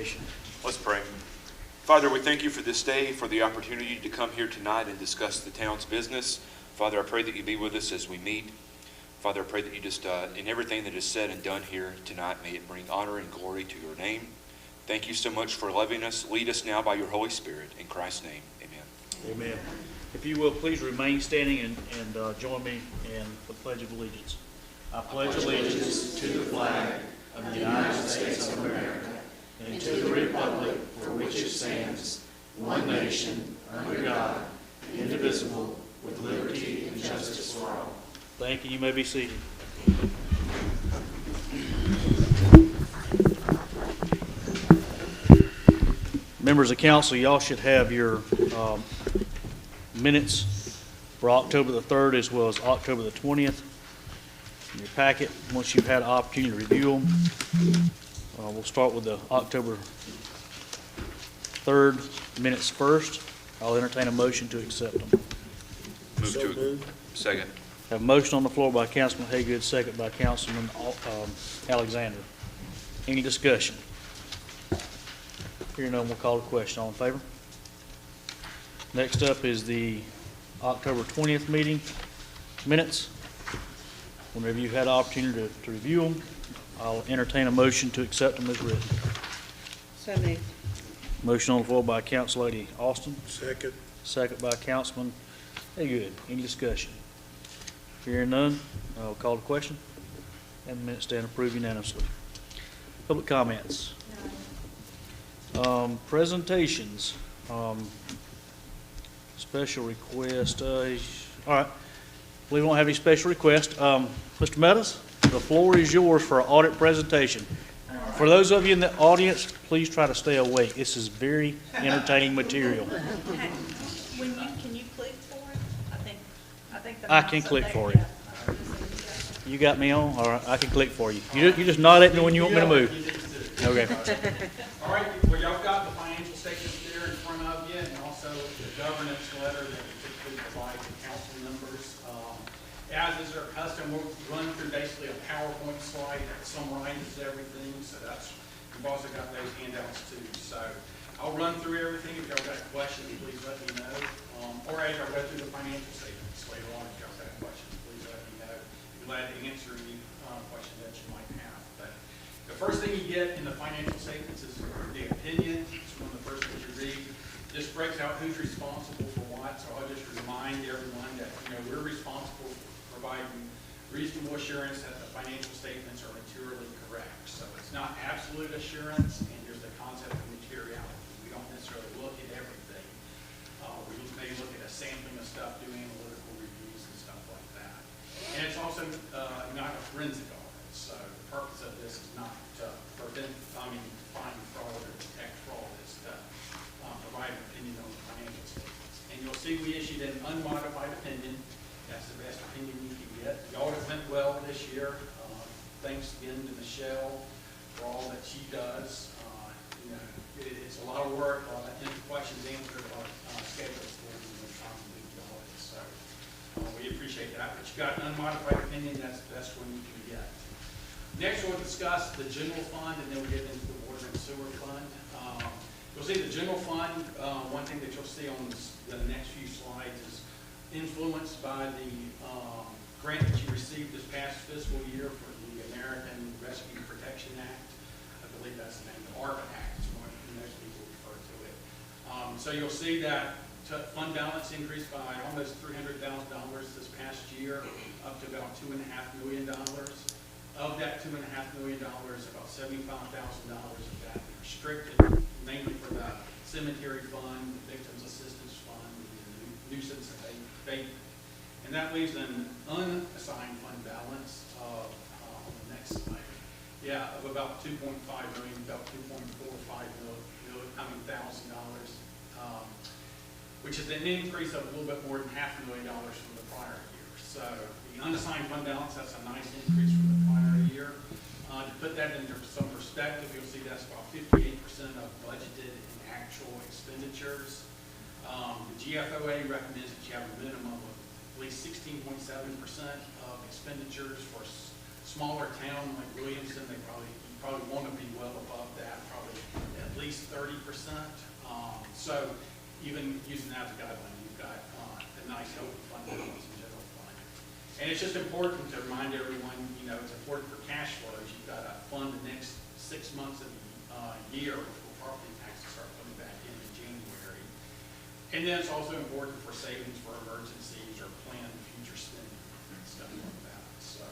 congregation. Let's pray. Father, we thank you for this day, for the opportunity to come here tonight and discuss the town's business. Father, I pray that you be with us as we meet. Father, I pray that you just, in everything that is said and done here tonight, may it bring honor and glory to your name. Thank you so much for loving us. Lead us now by your Holy Spirit. In Christ's name, amen. Amen. If you will, please remain standing and join me in the Pledge of Allegiance. I pledge allegiance to the flag of the United States of America and to the republic for which it stands, one nation, under God, indivisible, with liberty and justice for all. Thank you. You may be seated. Members of council, y'all should have your minutes for October the 3rd as well as October the 20th in your packet. Once you've had an opportunity to review them, we'll start with the October 3rd minutes first. I'll entertain a motion to accept them. Second. Have a motion on the floor by Councilman Haygood, second by Councilman Alexander. Any discussion? Hearing none, we'll call the question. All in favor? Next up is the October 20th meeting minutes. Whenever you've had an opportunity to review them, I'll entertain a motion to accept them as written. So moved. Motion on the floor by Council Lady Austin. Second. Second by Councilman Haygood. Any discussion? Hearing none, I'll call the question. And the minutes stand approved unanimously. Public comments. Presentations. Special request. All right. We won't have any special request. Mr. Meadows, the floor is yours for an audit presentation. For those of you in the audience, please try to stay awake. This is very entertaining material. Can you click for it? I think I can click for you. You got me on? All right, I can click for you. You just nod at me when you want me to move. Okay. All right, well, y'all got the financial statements there in front of you, and also the governance letter that we typically provide to council members. As is our custom, we'll run through basically a PowerPoint slide that summarizes everything, so you've also got those handouts too. So I'll run through everything. If y'all got questions, please let me know. Or as I go through the financial statements later on, if y'all got questions, please let me know. I'd be glad to answer any questions that you might have. But the first thing you get in the financial statements is the opinion. It's one of the first things you read. This breaks out who's responsible for what. So I'll just remind everyone that we're responsible for providing reasonable assurance that the financial statements are materially correct. So it's not absolute assurance, and there's the concept of materiality. We don't necessarily look at everything. We may look at a sampling of stuff, do analytical reviews and stuff like that. And it's also not a forensic audit. So the purpose of this is not to find fraud or detect fraud. It's to provide an opinion on the financial statements. And you'll see we issued an unmodified opinion. That's the best opinion you can get. The audit went well this year. Thanks again to Michelle for all that she does. It's a lot of work, a lot of questions answered, a lot of schedules for the time to do the audit. So we appreciate that. But you got an unmodified opinion. That's the best one you can get. Next, we'll discuss the general fund, and then we'll get into the water and sewer fund. You'll see the general fund. One thing that you'll see on the next few slides is influenced by the grant that you received this past fiscal year for the American Rescue Protection Act. I believe that's the name, the ARPA Act is what most people refer to it. So you'll see that fund balance increased by almost $300,000 this past year, up to about $2.5 million. Of that $2.5 million, about $75,000 of that restricted, mainly for the cemetery fund, the victims assistance fund, the nuisance abatement. And that leaves an unassigned fund balance of, on the next slide, of about $2.5 million, about $2.45 thousand dollars, which is an increase of a little bit more than $500,000 from the prior year. So the unassigned fund balance, that's a nice increase from the prior year. To put that into some perspective, you'll see that's about 58% of budgeted and actual expenditures. The GFOA recommends that you have a minimum of at least 16.7% of expenditures. For a smaller town like Williamston, you probably want to be well above that, probably at least 30%. So even using that as a guideline, you've got a nice healthy fund balance in general fund. And it's just important to remind everyone, it's important for cash flows. You've got to fund the next 6 months of the year before property taxes start coming back in January. And then it's also important for savings for emergencies or planned future spending, stuff like that. So,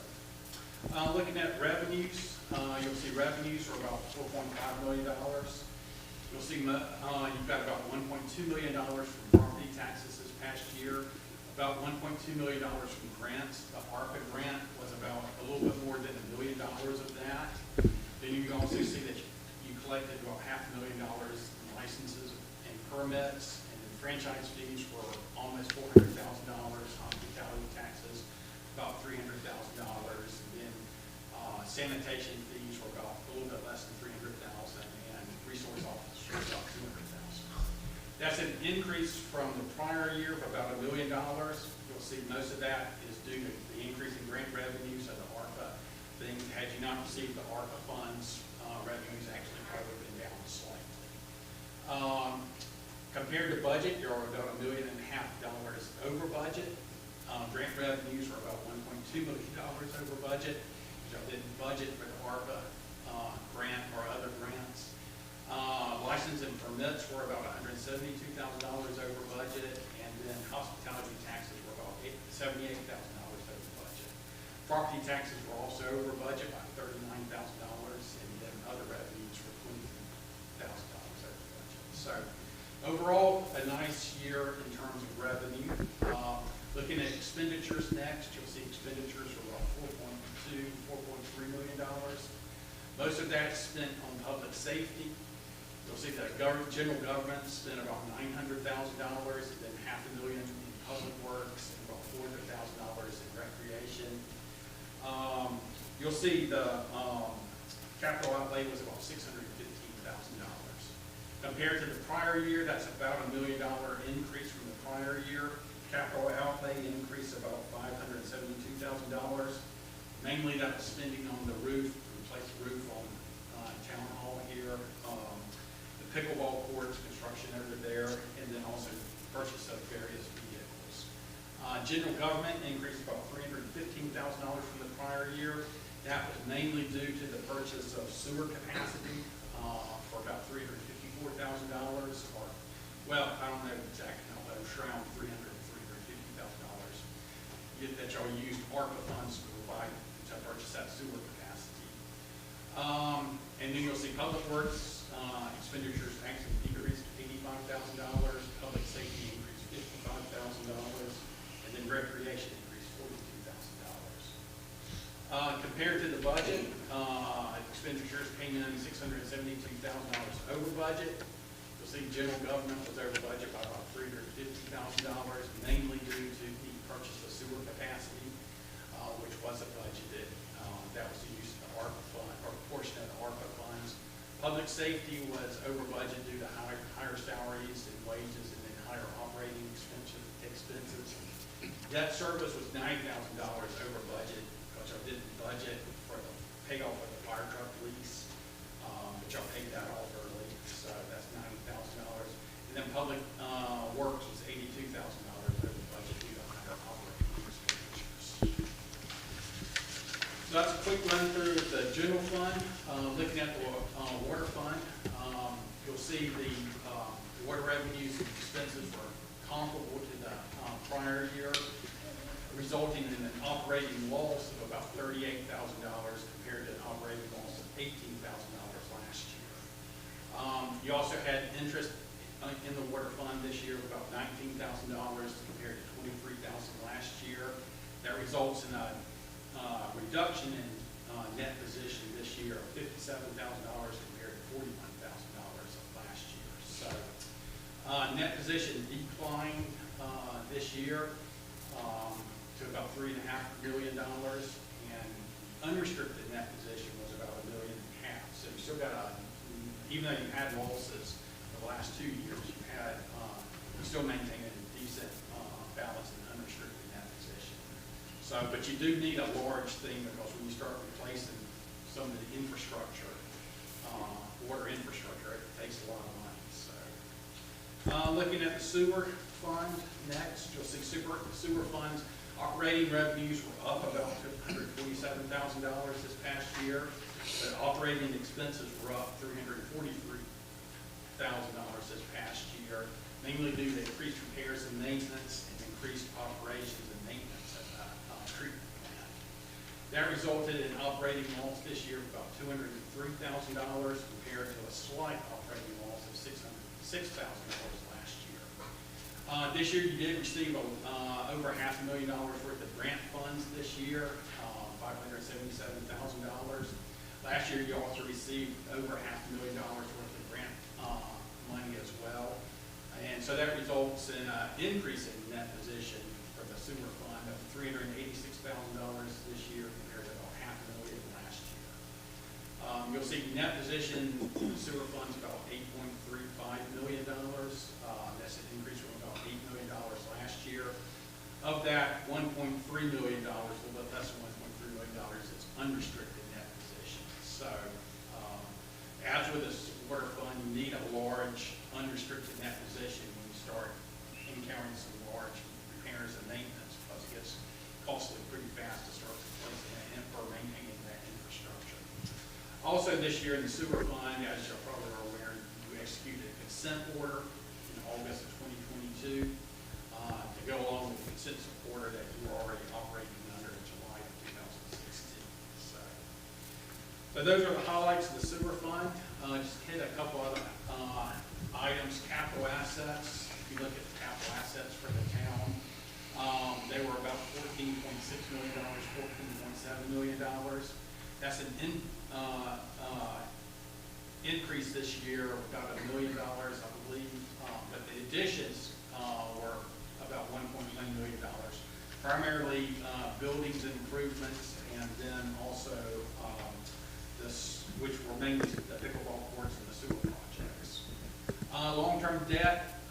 looking at revenues, you'll see revenues are about $4.5 million. You'll see you've got about $1.2 million from property taxes this past year, about $1.2 million from grants. The ARPA grant was about a little bit more than $1 million of that. Then you can also see that you collected about $500,000 in licenses and permits, and then franchise fees were almost $400,000, hospitality taxes about $300,000, and then sanitation fees were about a little bit less than $300,000, and resource officers about $200,000. That's an increase from the prior year of about $1 million. You'll see most of that is due to the increase in grant revenues of the ARPA thing. Had you not received the ARPA funds, revenues actually probably been down slightly. Compared to budget, you're about $1.5 million over budget. Grant revenues are about $1.2 million over budget. So I didn't budget for the ARPA grant or other grants. License and permits were about $172,000 over budget, and then hospitality taxes were about $78,000 over budget. Property taxes were also over budget by $39,000, and then other revenues were $20,000 over budget. So overall, a nice year in terms of revenue. Looking at expenditures next, you'll see expenditures are about $4.3 million. Most of that is spent on public safety. You'll see that general government spent about $900,000, and then $500,000 in public works, and about $400,000 in recreation. You'll see the capital outlay was about $615,000. Compared to the prior year, that's about $1 million increase from the prior year. Capital outlay increased about $572,000. Mainly that was spending on the roof, replace the roof on Town Hall here, the pickleball courts, construction over there, and then also purchase of various vehicles. General government increased about $315,000 from the prior year. That was mainly due to the purchase of sewer capacity for about $354,000, or, well, I don't know exactly how low, around $350,000 that y'all used ARPA funds to provide to purchase that sewer capacity. And then you'll see public works expenditures actually decreased $85,000, public safety increased $55,000, and then recreation increased $42,000. Compared to the budget, expenditures came in $672,000 over budget. You'll see general government was over budget by about $350,000, mainly due to the purchase of sewer capacity, which wasn't budgeted. That was the use of the ARPA fund, or portion of the ARPA funds. Public safety was over budget due to higher salaries and wages, and then higher operating expenses. Debt service was $9,000 over budget, which I didn't budget for the payoff of the fire truck lease, but y'all paid that off early, so that's $90,000. And then public works was $82,000 over budget due to higher operating expenditures. So that's a quick run through of the general fund. Looking at the water fund, you'll see the water revenues and expenses were comparable to the prior year, resulting in an operating loss of about $38,000 compared to an operating loss of $18,000 last year. You also had interest in the water fund this year of about $19,000 compared to $23,000 last year. That results in a reduction in net position this year of $57,000 compared to $41,000 of last year. So net position declined this year to about $3.5 million, and unrestricted net position was about $1.5 million. So you still got even though you had losses the last 2 years, you still maintain a decent balance in unrestricted net position. So, but you do need a large thing, because when you start replacing some of the infrastructure, water infrastructure, it takes a Looking at the sewer fund next, you'll see sewer funds operating revenues were up about $147,000 this past year, but operating expenses were up $343,000 this past year, mainly due to increased repairs and maintenance and increased operations and maintenance at the treatment plant. That resulted in operating loss this year of about $203,000 compared to a slight operating loss of $606,000 last year. This year you did receive over $500,000 worth of grant funds this year, $577,000. Last year you also received over $500,000 worth of grant money as well. And so that results in an increase in net position for the sewer fund of $386,000 this year compared to about $500,000 last year. You'll see net position for the sewer fund's about $8.35 million. That's an increase from about $8 million last year. Of that, $1.3 million, a little bit less than $1.3 million, is unrestricted net position. So, as with the water fund, you need a large unrestricted net position when you start encountering some large repairs and maintenance, because it gets costly pretty fast to start replacing that or maintaining that infrastructure. Also this year in the sewer fund, as you're probably aware, you executed a consent order in August of 2022 to go along with the consent order that you were already operating under in July of 2016. So those are the highlights of the sewer fund. Just hit a couple other items. Capital assets. If you look at the capital assets for the town, they were about $14.6 million, $14.7 million. That's an increase this year of about $1 million, I believe. But the additions were about $1.1 million. Primarily buildings improvements, and then also which were mainly the pickleball courts and the sewer projects. Long-term debt,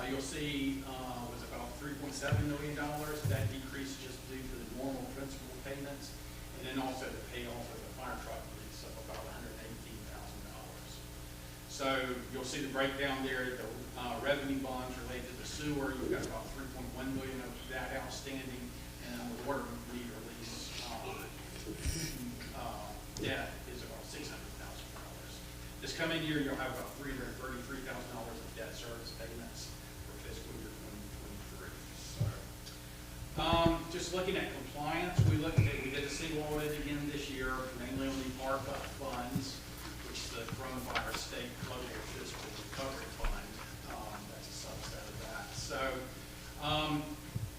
you'll see, was about $3.7 million. That decreased just due to the normal principal payments, and then also the payoff of the fire truck lease of about $118,000. So you'll see the breakdown there. The revenue bonds related to the sewer, you've got about $3.1 million of that outstanding, and the water meter lease debt is about $600,000. This coming year, you'll have about $333,000 of debt service payments for fiscal year 2023. So, just looking at compliance, we did a single audit again this year, mainly on the ARPA funds, which is the Coronavirus State Global Fiscal Recovery Fund. That's a subset of that. So,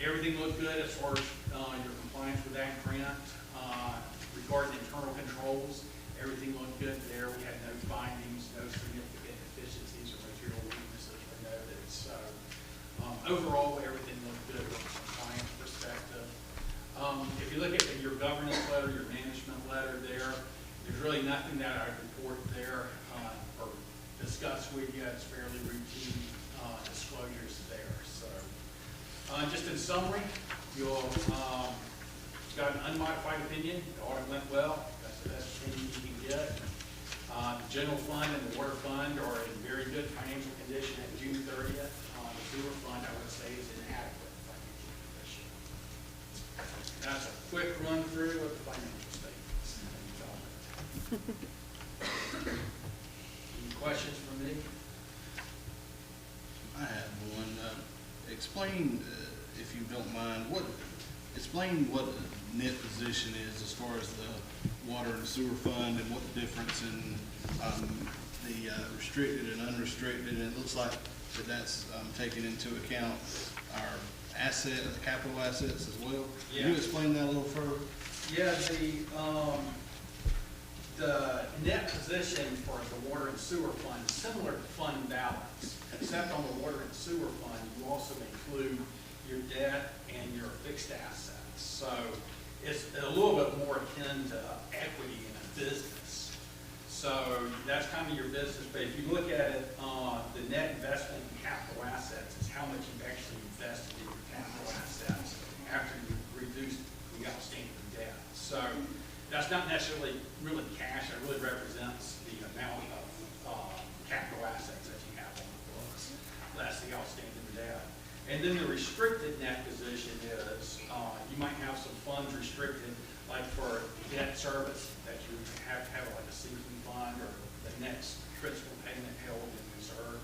everything looked good as far as your compliance with that grant. Regarding internal controls, everything looked good there. We had no findings, no significant deficiencies or material weaknesses were noted. So overall, everything looked good from a compliance perspective. If you look at your governance letter, your management letter there's really nothing that I report there or discuss with you. It's fairly routine disclosures there. So just in summary, you'll got an unmodified opinion. The audit went well. That's the best opinion you can get. The general fund and the water fund are in very good financial condition at June 30th. The sewer fund, I would say, is in adequate financial condition. That's a quick run through of the financial statements. Any questions from me? I have one. Explain, if you don't mind, explain what the net position is as far as the water and sewer fund, and what the difference in the restricted and unrestricted. And it looks like that's taking into account our capital assets as well. Yeah. Can you explain that a little further? Yeah, the net position for the water and sewer fund is similar to fund balance, except on the water and sewer fund, you also include your debt and your fixed assets. So it's a little bit more akin to equity in a business. So that's kind of your business. But if you look at it, the net investment in capital assets is how much you've actually invested in your capital assets after you've reduced the outstanding debt. So that's not necessarily really cash. It really represents the amount of capital assets that you have on the books, less the And then the restricted net position is, you might have some funds restricted, like for debt service, that you have to have like a sinking fund or the next principal payment held in reserve.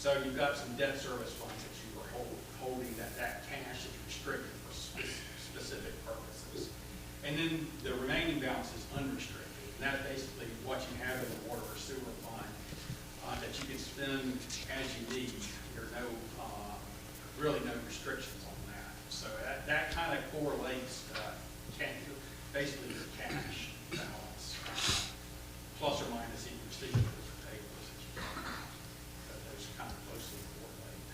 So you've got some debt service funds that you are holding that cash is restricted for specific purposes. And then the remaining balance is unrestricted. And that's basically what you have in the water or sewer fund that you can spend as you need. There are really no restrictions on that. So that kind of correlates basically your cash balance, plus or minus any receivables or payables that you have. Those kind of closely correlate.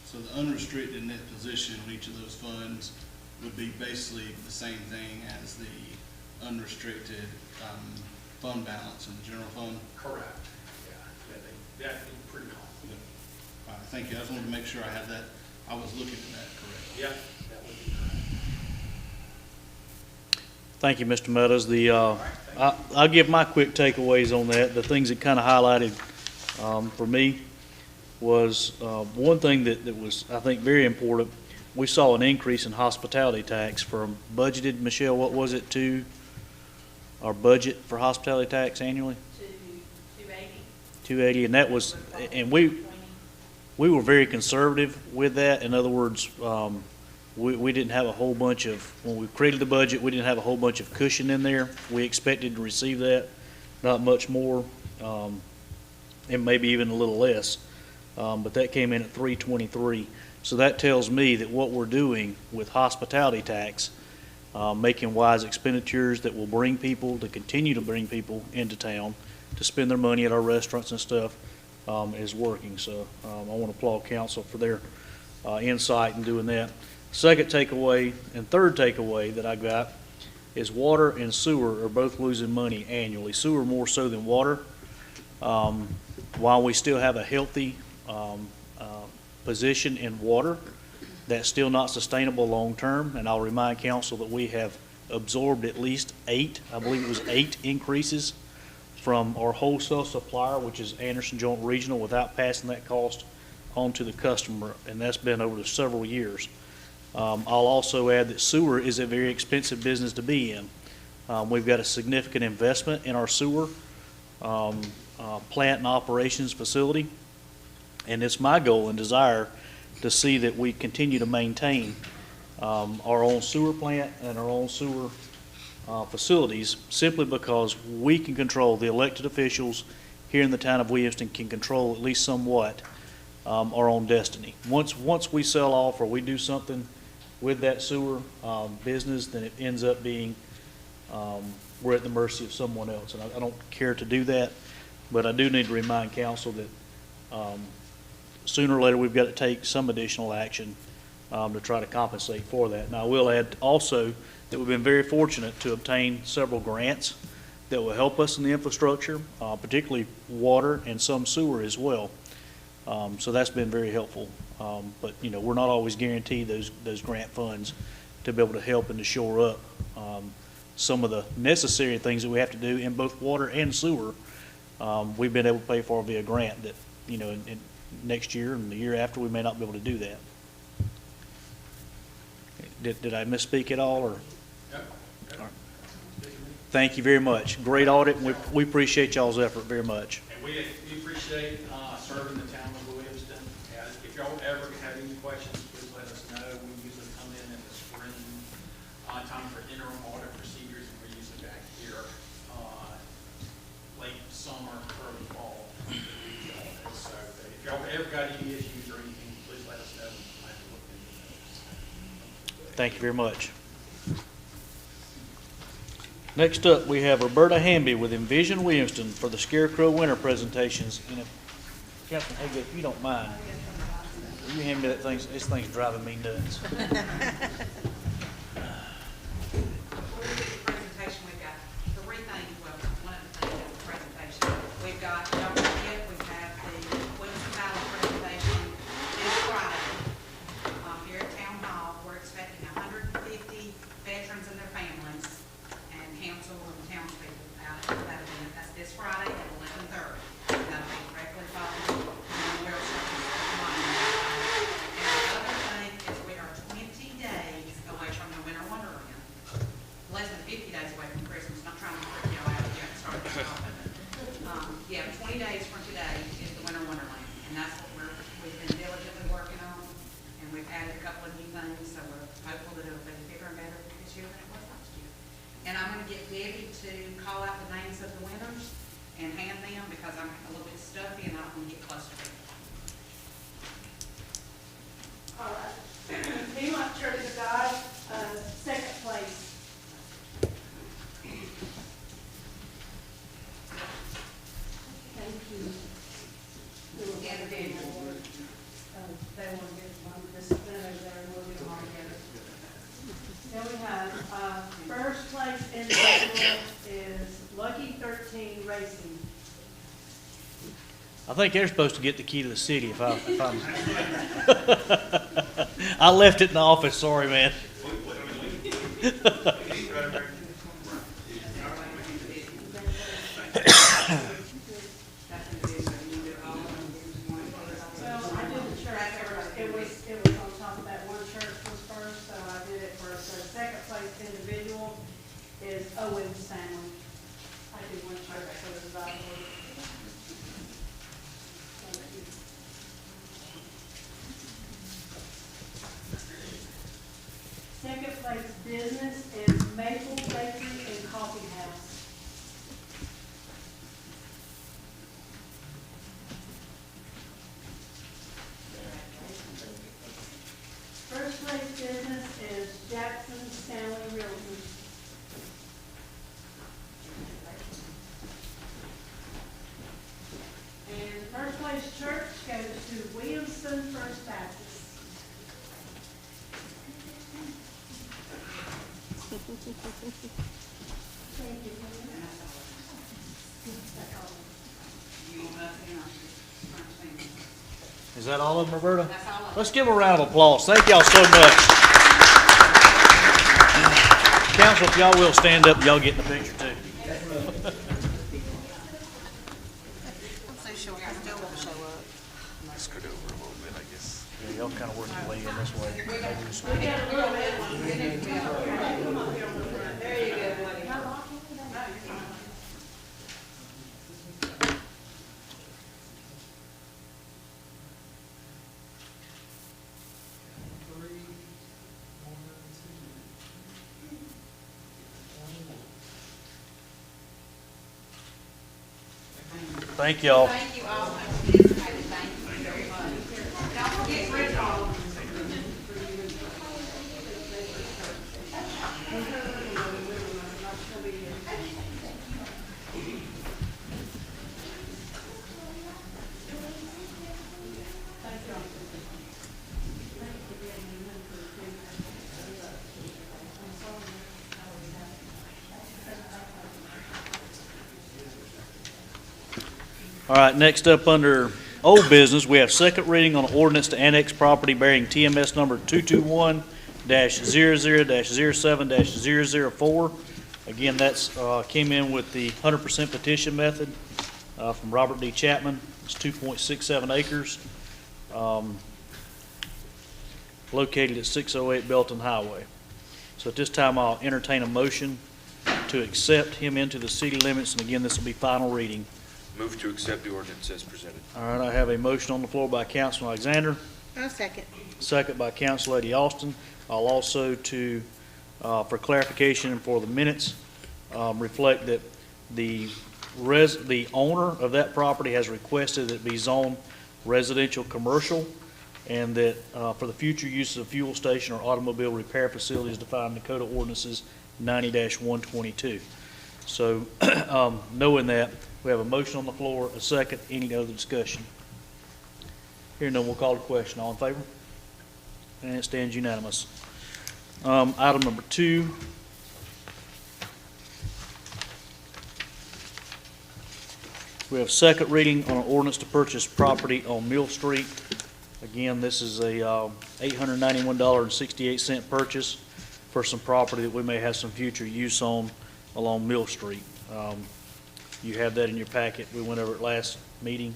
So the unrestricted net position on each of those funds would be basically the same thing as the unrestricted fund balance in the general fund? Correct. Yeah, that'd be pretty common. All right, thank you. I just wanted to make sure I had that, I was looking at that correctly. Yeah, that would be correct. Thank you, Mr. Meadows. I'll give my quick takeaways on that. The things that kind of highlighted for me was one thing that was, I think, very important. We saw an increase in hospitality tax from budgeted, Michelle, what was it, to our budget for hospitality tax annually? To 280. 280, and that was, and we were very conservative with that. In other words, we didn't have a whole bunch of, when we created the budget, we didn't have a whole bunch of cushion in there. We expected to receive that, not much more, and maybe even a little less. But that came in at 323. So that tells me that what we're doing with hospitality tax, making wise expenditures that will bring people, to continue to bring people into town to spend their money at our restaurants and stuff, is working. So I want to applaud council for their insight in doing that. Second takeaway and third takeaway that I got is water and sewer are both losing money annually. Sewer more so than water. While we still have a healthy position in water, that's still not sustainable long term. And I'll remind council that we have absorbed at least 8, I believe it was 8 increases from our wholesale supplier, which is Anderson Joint Regional, without passing that cost on to the customer, and that's been over several years. I'll also add that sewer is a very expensive business to be in. We've got a significant investment in our sewer plant and operations facility, and it's my goal and desire to see that we continue to maintain our own sewer plant and our own sewer facilities, simply because we can control, the elected officials here in the town of Williamston can control at least somewhat our own destiny. Once we sell off or we do something with that sewer business, then it ends up being we're at the mercy of someone else, and I don't care to do that, but I do need to remind council that sooner or later we've got to take some additional action to try to compensate for that. Now, I will add also that we've been very fortunate to obtain several grants that will help us in the infrastructure, particularly water and some sewer as well. So that's been very helpful. But you know, we're not always guaranteed those grant funds to be able to help and to shore up some of the necessary things that we have to do in both water and sewer. We've been able to pay for via grant that, you know, in next year and the year after we may not be able to do that. Did I misspeak at all, or? Yep. All right. Thank you very much. Great audit, and we appreciate y'all's effort very much. And we appreciate serving the town of Williamston. If y'all ever have any questions, please let us know. We usually come in the spring time for interim audit procedures, and we're usually back here late summer, early fall. So if y'all ever got any issues or anything, please let us know. We might look into those. Thank you very much. Next up, we have Roberta Hamby with Envision Williamston for the Scarecrow Winter presentations. And Captain Haggett, if you don't mind, will you hand me that thing? This thing's driving me nuts. Presentation, we've got 3 things, well, one of the things in the presentation. We've got, don't forget, we have the Williamston Valley presentation this Friday here at Town Hall. We're expecting 150 veterans and their families and council and townspeople out at that event. That's this Friday at 11:30. That'll be directly following the Memorial Service. And the other Friday is the Winter Wonderland, and that's what we've been diligently working on, and we've added a couple of new things, so we're hopeful that it'll be bigger and better this year than it was last year. And I'm gonna get Debbie to call out the names of the winners and hand them, because I'm a little bit stuffy and I don't wanna get close to it. All right. Piedmont Church of God, second place. Thank you. We will get a big award. They want to get one, this over there, and we'll get them all together. Then we have, first place individual is Lucky 13 Racing. I think they're supposed to get the key to the city if I'm. I left it in the office, sorry, man. Well, I did the church first. It was on top of that one church was first, so I did it first. So second place individual is Owen Stanley. I did one church, so it was out of order. Second place business is Maple Bakery and Coffee House. First place business is Jackson Stanley Realty. And first place church goes to Williamston First Baptist. Thank you. You want us in on front thing? Is that all of them, Roberta? That's all of them. Let's give them a round of applause. Thank y'all so much. Council, if y'all will stand up, y'all get in the picture too. I'm so sure I still won't show up. Scoot over a little bit, I guess. Yeah, y'all kind of work your way in this way. Maybe just- We got a little bit. Come up here on the front. There you go, buddy. Thank y'all. Thank you all. I participated. Thank you very much. Don't forget Rick Hall. All right, next up under old business, we have second reading on ordinance to annex property bearing TMS number 221-00-07-004. Again, that's came in with the 100% petition method from Robert D. Chapman. It's 2.67 acres, located at 608 Belton Highway. So at this time, I'll entertain a motion to accept him into the city limits, and again, this will be final reading. Move to accept the ordinance as presented. All right, I have a motion on the floor by Councilman Alexander, I'll second. second by Council Lady Austin. I'll also for clarification and for the minutes, reflect that the owner of that property has requested that it be zoned residential commercial, and that for the future use of fuel station or automobile repair facilities defined in Dakota Ordinances 90-122. So, knowing that, we have a motion on the floor, a second. Any other discussion? Hearing none, we'll call the question. All in favor? And it stands unanimous. Item number 2. We have second reading on an ordinance to purchase property on Mill Street. Again, this is a $891.68 purchase for some property that we may have some future use on along Mill Street. You have that in your packet. We went over it last meeting.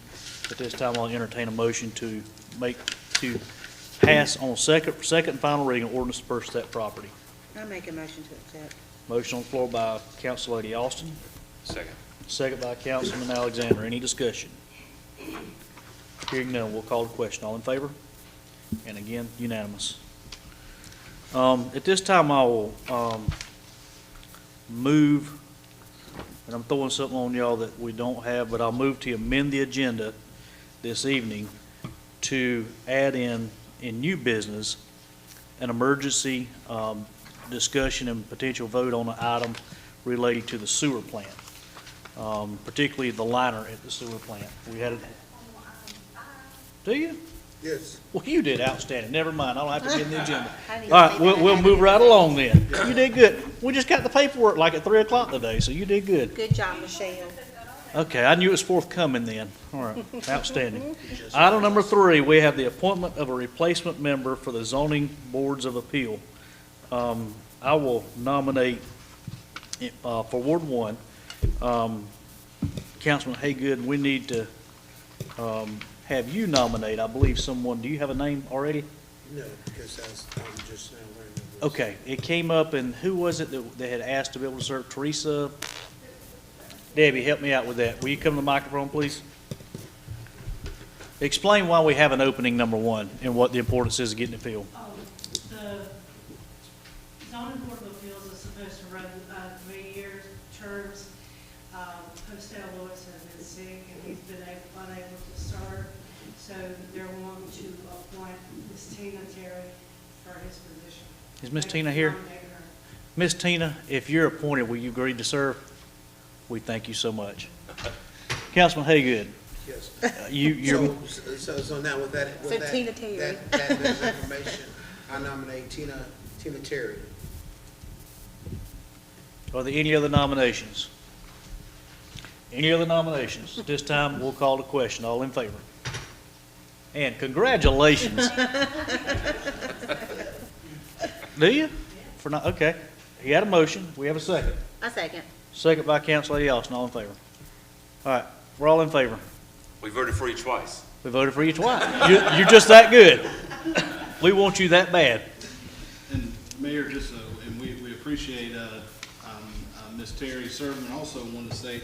At this time, I'll entertain a motion to pass on second and final reading of ordinance to purchase that property. I make a motion to accept. Motion on the floor by Council Lady Austin, Second. second by Councilman Alexander. Any discussion? Hearing none, we'll call the question. All in favor? And again, unanimous. At this time, I will move, and I'm throwing something on y'all that we don't have, but I'll move to amend the agenda this evening to add in new business, an emergency discussion and potential vote on an item related to the sewer plant, particularly the liner at the sewer plant. We had it. Do you? Yes. Well, you did outstanding. Never mind. I don't have to be in the agenda. I didn't All right, see that. we'll move right along then. You did good. We just got the paperwork like at 3 o'clock today, so you did good. Good job, Michelle. Okay, I knew it was forthcoming then. All right, outstanding. Item number 3, we have the appointment of a replacement member for the zoning boards of appeal. I will nominate for Ward 1, Councilman Haygood. We need to have you nominate, I believe, someone. Do you have a name already? No, because I'm just now learning this. Okay, it came up, and who was it that had asked to be able to serve? Teresa? Debbie, help me out with that. Will you come to the microphone, please? Explain why we have an opening, number 1, and what the importance is of getting it filled. The zoning board of appeals is supposed to run 3-year terms. Postel Lewis has been sick and he's been unable to serve, so they're wanting to appoint Ms. Tina Terry for his position. Is Ms. Tina here? Nominate her. Ms. Tina, if you're appointed, will you agree to serve? We thank you so much. Councilman Haygood, Yes. you're, So now with that, So Tina Terry. that information, I nominate Tina Terry. are there any other nominations? Any other nominations? At this time, we'll call the question. All in favor? And congratulations. Do you? For not, okay. He had a motion. We have a second. A second. Second by Council Lady Austin. All in favor? All right. We're all in favor. We voted for you twice. We voted for you twice. You're just that good. We want you that bad. And Mayor, just, and we appreciate, Ms. Terry serving, and also want to state,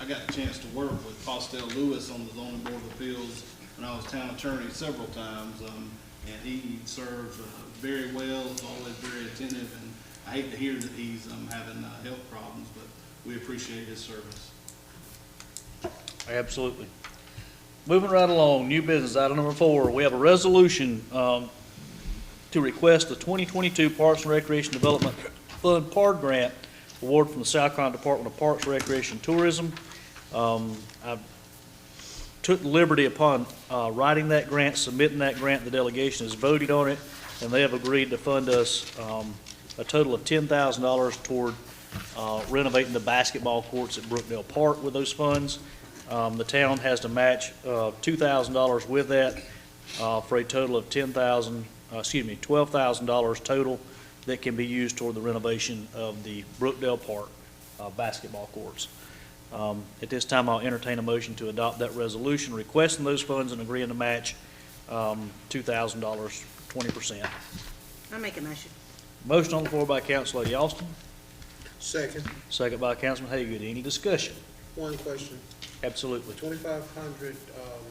I got the chance to work with Postel Lewis on the zoning board of appeals when I was town attorney several times, and he serves very well, is always very attentive, and I hate to hear that he's having health problems, but we appreciate his service. Absolutely. Moving right along, new business, item number 4. We have a resolution to request the 2022 Parks and Recreation Development Fund PARD grant award from the South Carolina Department of Parks, Recreation, and Tourism. I took the liberty upon writing that grant, submitting that grant. The delegation has voted on it, and they have agreed to fund us a total of $10,000 toward renovating the basketball courts at Brookdale Park with those funds. The town has to match $2,000 with that for a total of $12,000 total that can be used toward the renovation of the Brookdale Park basketball courts. At this time, I'll entertain a motion to adopt that resolution requesting those funds and agreeing to match $2,000, 20%. I make a motion. Motion on the floor by Council Lady Austin, Second, second by Councilman Haygood. Any discussion? one question. Absolutely. 2,500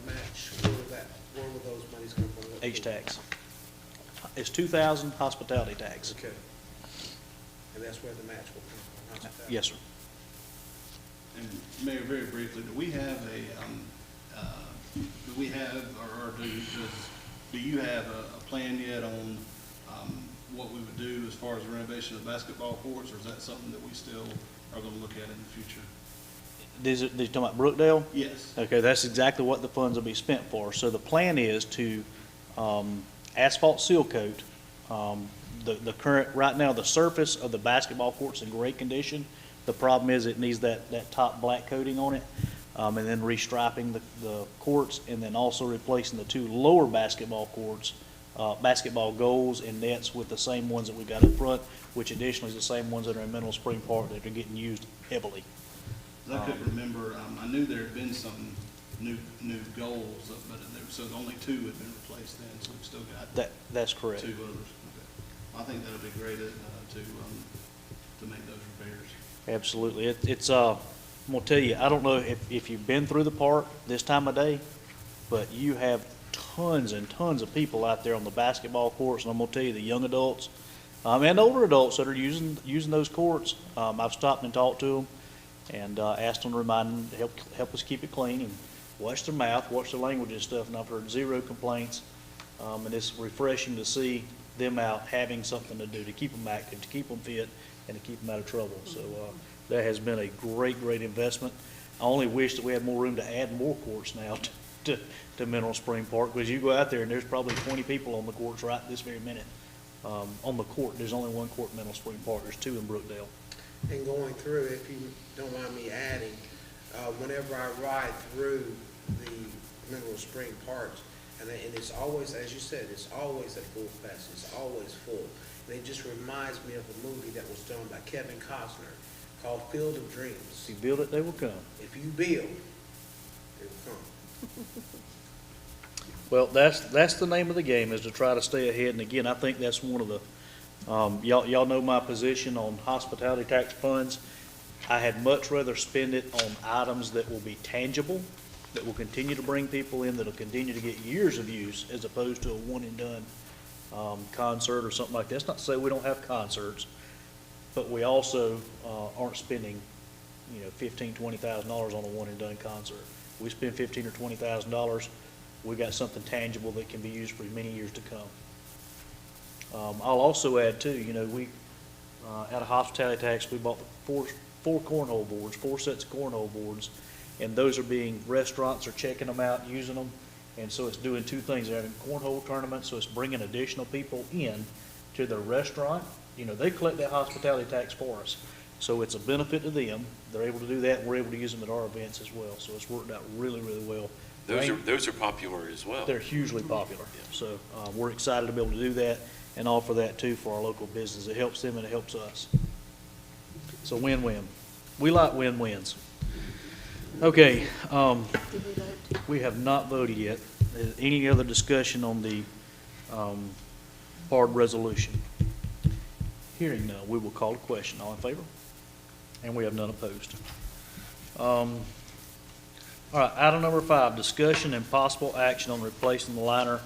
match, where will those monies come from? What- H-tax. It's 2,000 hospitality tax. Okay. And that's where the match will come from? Hospitality? Yes, sir. And Mayor, very briefly, do we have do you have a plan yet on, what we would do as far as the renovation of the basketball courts, or is that something that we still are gonna look at in the future? These are talking about Brookdale? Yes. Okay, that's exactly what the funds will be spent for. So the plan is to asphalt seal coat. The current, right now, the surface of the basketball court's in great condition. The problem is it needs that top black coating on it, and then restriping the courts, and then also replacing the 2 lower basketball courts, basketball goals and nets with the same ones that we got up front, which additionally is the same ones that are in Mineral Spring Park that are getting used heavily. I couldn't remember, I knew there had been some new goals, but so only 2 had been replaced then, so we've still got That's correct. 2 others. Okay. I think that'd be great to make those repairs. Absolutely. I'm gonna tell you, I don't know if you've been through the park this time of day. but you have tons and tons of people out there on the basketball courts, and I'm gonna tell you, the young adults, and older adults that are using those courts, I've stopped and talked to them and, asked them to remind them to help us keep it clean and watch their mouth, watch their language and stuff, and I've heard zero complaints. And it's refreshing to see them out having something to do, to keep them active, to keep them fit, and to keep them out of trouble. So, that has been a great, great investment. I only wish that we had more room to add more courts now to Mineral Spring Park, because you go out there and there's probably 20 people on the courts right this very minute. On the court, there's only one court in Mineral Spring Park. There's two in Brookdale. And going through, if you don't mind me adding, whenever I ride through the Mineral Spring Parks, and it's always, as you said, it's always at full capacity. It's always full. And it just reminds me of a movie that was done by Kevin Costner called Field of Dreams. If you build it, they will come. If you build, they will come. Well, that's the name of the game, is to try to stay ahead. And again, I think that's one of the, y'all know my position on hospitality tax funds. I had much rather spend it on items that will be tangible, that will continue to bring people in, that'll continue to get years of use, as opposed to a one and done concert or something like that. That's not to say we don't have concerts, but we also aren't spending, $15,000, $20,000 on a one and done concert. We spend $15,000 or $20,000. We got something tangible that can be used for many years to come. I'll also add too, we out of hospitality tax, we bought four cornhole boards, 4 sets of cornhole boards, and those are being, restaurants are checking them out, using them, and so it's doing two things. They're having cornhole tournaments, so it's bringing additional people in to their restaurant. They collect that hospitality tax for us, so it's a benefit to them. They're able to do that, and we're able to use them at our events as well, so it's worked out really, really well. Those are popular as well. They're hugely popular, so we're excited to be able to do that and offer that too for our local business. It helps them and it helps us. So win-win. We like win-wins. Okay, we have not voted yet. Any other discussion on the PARD resolution? Hearing none, we will call a question. All in favor? And we have none opposed. All right, item number 5, discussion and possible action on replacing the liner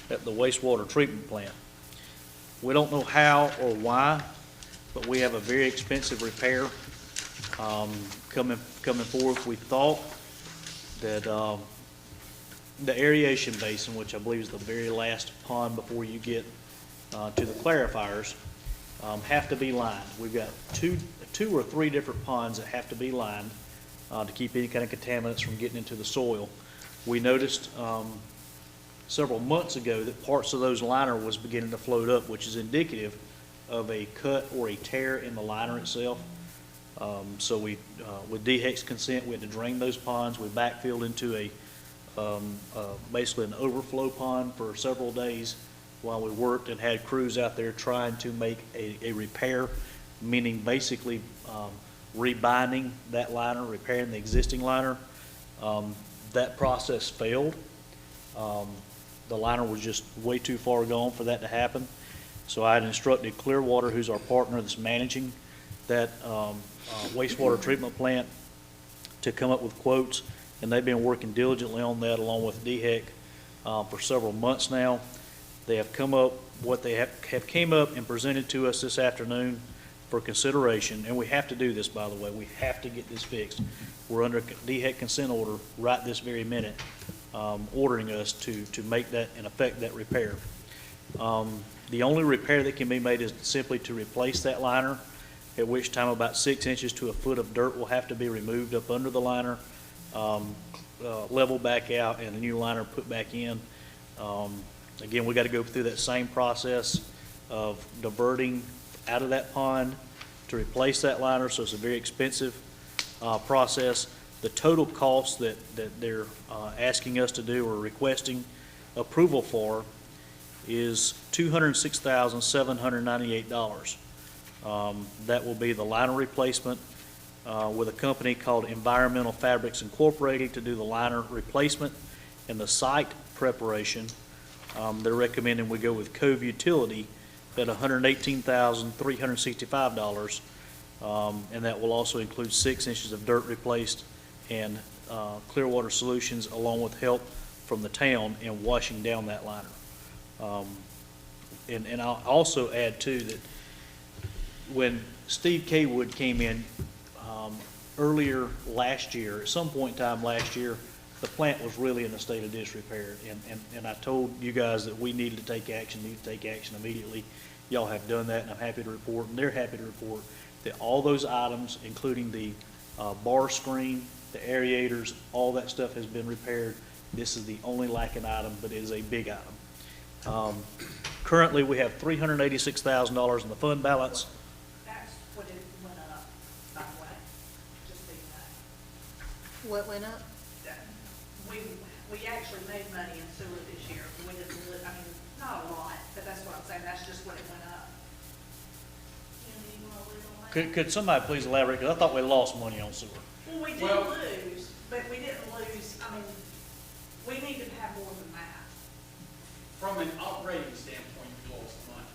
at the wastewater treatment plant. We don't know how or why, but we have a very expensive repair coming forth. We thought that the aeration basin, which I believe is the very last pond before you get to the clarifiers, have to be lined. We've got two or three different ponds that have to be lined to keep any kind of contaminants from getting into the soil. We noticed several months ago that parts of those liner was beginning to float up, which is indicative of a cut or a tear in the liner itself. So we, with DHEC's consent, we had to drain those ponds. We backfilled into basically an overflow pond for several days while we worked and had crews out there trying to make a repair, meaning basically rebinding that liner, repairing the existing liner. That process failed. The liner was just way too far gone for that to happen. So I had instructed Clearwater, who's our partner that's managing that wastewater treatment plant, to come up with quotes, and they've been working diligently on that along with DHEC for several months now. They have come up, what they have came up and presented to us this afternoon for consideration, and we have to do this, by the way. We have to get this fixed. We're under DHEC consent order right this very minute, ordering us to make that and effect that repair. The only repair that can be made is simply to replace that liner, at which time about 6 inches to a foot of dirt will have to be removed up under the liner, leveled back out, and a new liner put back in. Again, we got to go through that same process of diverting out of that pond to replace that liner, so it's a very expensive process. The total cost that they're asking us to do or requesting approval for is $206,798. That will be the liner replacement with a company called Environmental Fabrics Incorporated to do the liner replacement, and the site preparation. They're recommending we go with Cove Utility at $118,365, and that will also include 6 inches of dirt replaced, and Clearwater Solutions, along with help from the town and washing down that liner. And I'll also add too that when Steve Kaywood came in earlier last year, at some point in time last year, the plant was really in a state of disrepair. And I told you guys that we needed to take action immediately. Y'all have done that, and I'm happy to report, and they're happy to report, that all those items, including the bar screen, the aerators, all that stuff has been repaired. This is the only lacking item, but it is a big item. Currently, we have $386,000 in the fund balance. That's what it went up, by the way, just so you know. What went up? We actually made money in sewer this year. We didn't, I mean, not a lot, but that's what I'm saying, that's just what it went up. Andy, you want to lead on that? Could somebody please elaborate, because I thought we lost money on sewer. Well, we did Well- lose, but we didn't lose, I mean, we need to have more than that. From an operating standpoint, you lost money.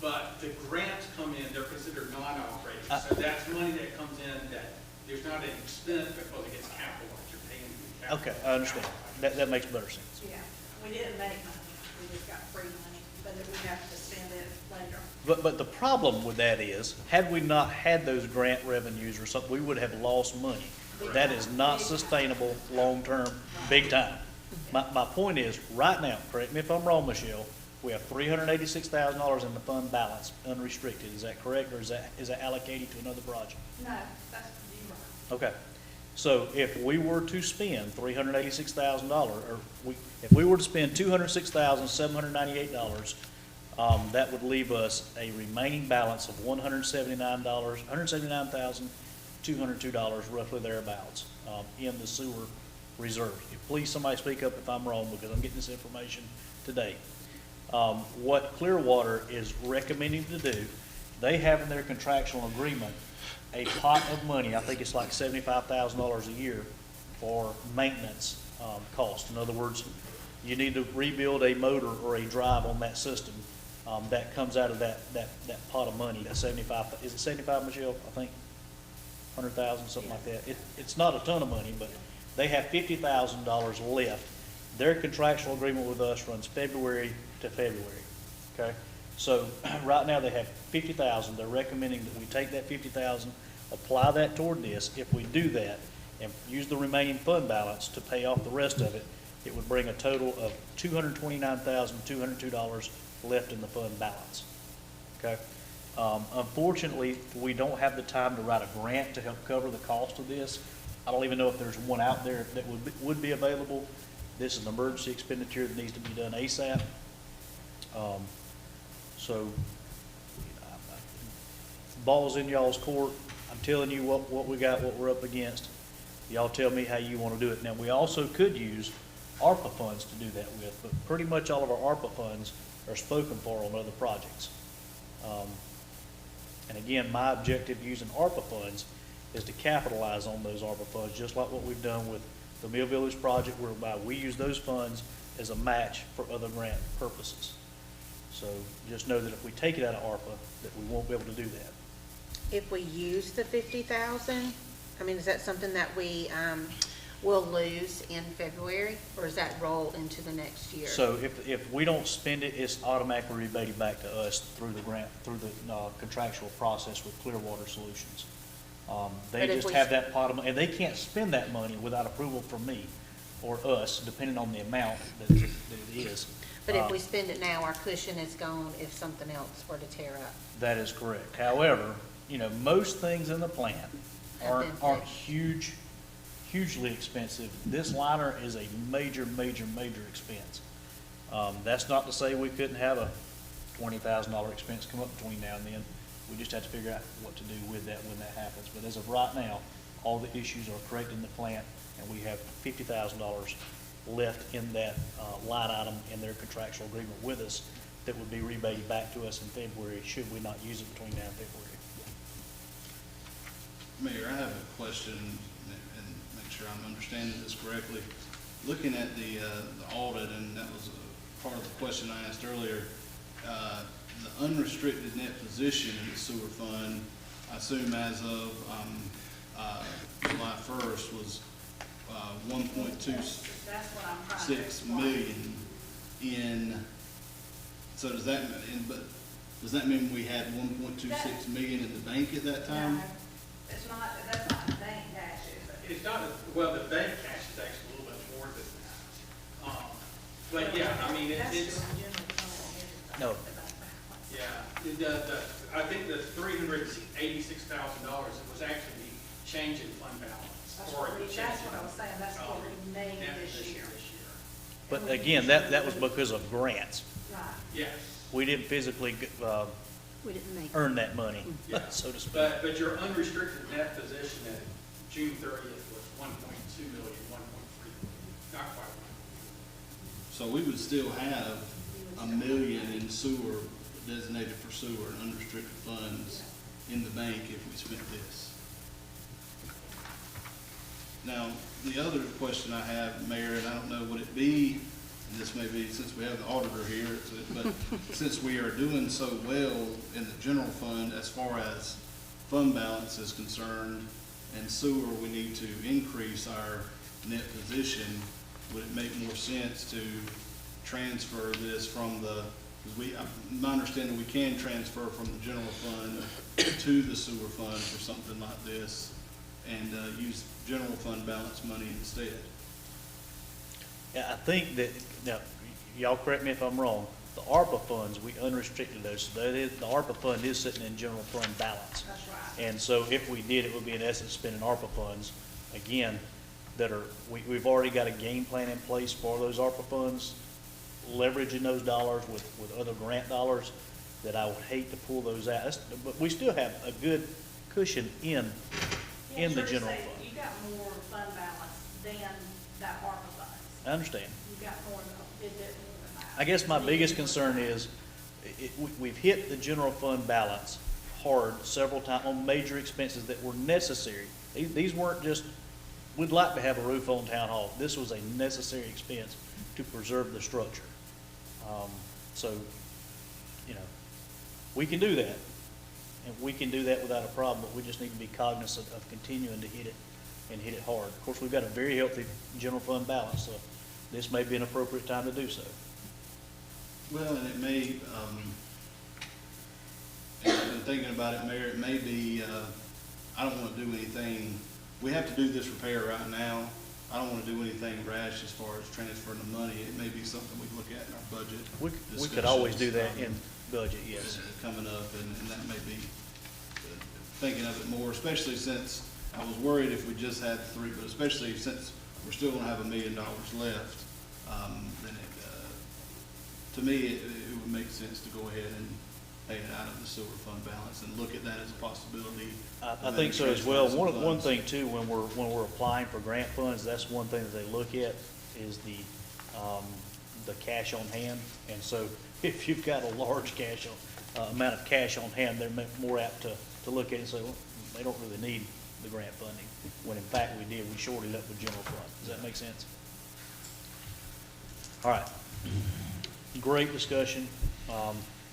But the grants come in, they're considered non-operating. So that's money that comes in that there's not an expense because it gets capitalized. You're paying the capital. Okay, I understand. That makes better sense. Yeah, we didn't make money, we just got free money, but then we have to spend it later. But the problem with that is, had we not had those grant revenues or something, we would have lost money. That is not sustainable long-term, big time. My point is, right now, correct me if I'm wrong, Michelle, we have $386,000 in the fund balance, unrestricted. Is that correct, or is that allocated to another project? No, that's, you're right. Okay. So if we were to spend $386,000, if we were to spend $206,798, that would leave us a remaining balance of $179,202, roughly thereabouts, in the sewer reserve. Please, somebody speak up if I'm wrong, because I'm getting this information today. What Clearwater is recommending to do, they have in their contractual agreement a pot of money, I think it's like $75,000 a year, for maintenance cost. In other words, you need to rebuild a motor or a drive on that system. That comes out of that pot of money, that 75, is it 75, Michelle, I think? 100,000, something like that. It's not a ton of money, but they have $50,000 left. Their contractual agreement with us runs February to February, okay? So right now they have $50,000. They're recommending that we take that $50,000, apply that toward this. If we do that and use the remaining fund balance to pay off the rest of it, it would bring a total of $229,202 left in the fund balance, okay? Unfortunately, we don't have the time to write a grant to help cover the cost of this. I don't even know if there's one out there that would be available. This is an emergency expenditure that needs to be done ASAP. So, ball's in y'all's court. I'm telling you what we got, what we're up against. Y'all tell me how you want to do it. Now, we also could use ARPA funds to do that with, but pretty much all of our ARPA funds are spoken for on other projects. And again, my objective using ARPA funds is to capitalize on those ARPA funds, just like what we've done with the Mill Village project, whereby we use those funds as a match for other grant purposes. So just know that if we take it out of ARPA, that we won't be able to do that. If we use the 50,000, I mean, is that something that we will lose in February, or does that roll into the next year? So if we don't spend it, it's automatically rebated back to us through the grant, through the contractual process with Clearwater Solutions. They But if just we have that pot of money, and they can't spend that money without approval from me or us, depending on the amount that it is. But if we spend it now, our cushion is gone if something else were to tear up. That is correct. However, most things in the plant aren't hugely expensive. This liner is a major expense. That's not to say we couldn't have a $20,000 expense come up between now and then. We just have to figure out what to do with that when that happens. But as of right now, all the issues are correct in the plant, and we have $50,000 left in that line item in their contractual agreement with us that would be rebated back to us in February should we not use it between now and February. Mayor, I have a question, and make sure I'm understanding this correctly. Looking at the audit, and that was part of the question I asked earlier, the unrestricted net position in the sewer fund, I assume as of July 1st was 1.2. That's what I'm trying .26 million in, so does that, does that mean we had 1.26 million in the bank at that time? No, it's not, that's not bank cash, is it? It's not, well, the bank cash is actually a little bit more than that. But yeah, I mean, it's, No. yeah, I think the $386,000, it was actually the change in fund balance. That's or what the we, change that's in, what I was saying, that's what we made net this position year. this year. But again, that was because of grants. Right. Yes. We didn't physically We didn't make. earn that money, Yeah. so to speak. But your unrestricted net position at June 30th was 1.2 million, 1.3 million, not quite 1. So we would still have $1 million in sewer, designated for sewer and unrestricted funds in the bank if we spent this. Now, the other question I have, Mayor, and I don't know, would it be, and this may be, since we have the auditor here, but since we are doing so well in the general fund as far as fund balance is concerned, and sewer, we need to increase our net position, would it make more sense to transfer this from the, because my understanding, we can transfer from the general fund to the sewer fund for something like this, and use general fund balance money instead. Yeah, I think that, now, y'all correct me if I'm wrong, the ARPA funds, we unrestricted those, so that is, the ARPA fund is sitting in general fund balance. That's right. And so if we did, it would be in essence spending ARPA funds, again, that are, we've already got a game plan in place for those ARPA funds, leveraging those dollars with other grant dollars, that I would hate to pull those out. But we still have a good cushion in Yeah, the sure, general say fund. You got more fund balance than that ARPA funds. I understand. You got more than, it did more than that. I guess my biggest concern is, we've hit the general fund balance hard several times on major expenses that were necessary. These weren't just, we'd like to have a roof on town hall. This was a necessary expense to preserve the structure. So, you know, we can do that, and we can do that without a problem, but we just need to be cognizant of continuing to hit it and hit it hard. Of course, we've got a very healthy general fund balance, so this may be an appropriate time to do so. Well, and it may, and I've been thinking about it, Mayor, it may be, I don't want to do anything, we have to do this repair right now. I don't want to do anything rash as far as transferring the money. It may be something we look at in our budget. We could always do that in budget, yes. Coming up, and that may be thinking of it more, especially since I was worried if we just had three, but especially since we're still gonna have $1 million left, then to me, it would make sense to go ahead and pay it out of the sewer fund balance and look at that as a possibility. I think so as well. One thing too, when we're applying for grant funds, that's one thing that they look at is the cash on hand. And so if you've got a large amount of cash on hand, they're more apt to look at it and say, well, they don't really need the grant funding. When in fact we did, we shored it up with general fund. Does that make sense? All right. Great discussion.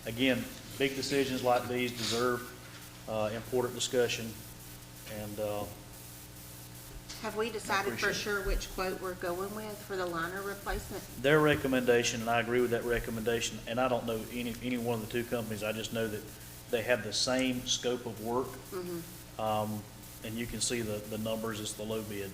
Again, big decisions like these deserve important discussion, and Have we decided for appreciate it. sure which quote we're going with for the liner replacement? their recommendation, and I agree with that recommendation, and I don't know any one of the two companies, I just know that they have the same scope of work. And you can see the numbers, it's the low bid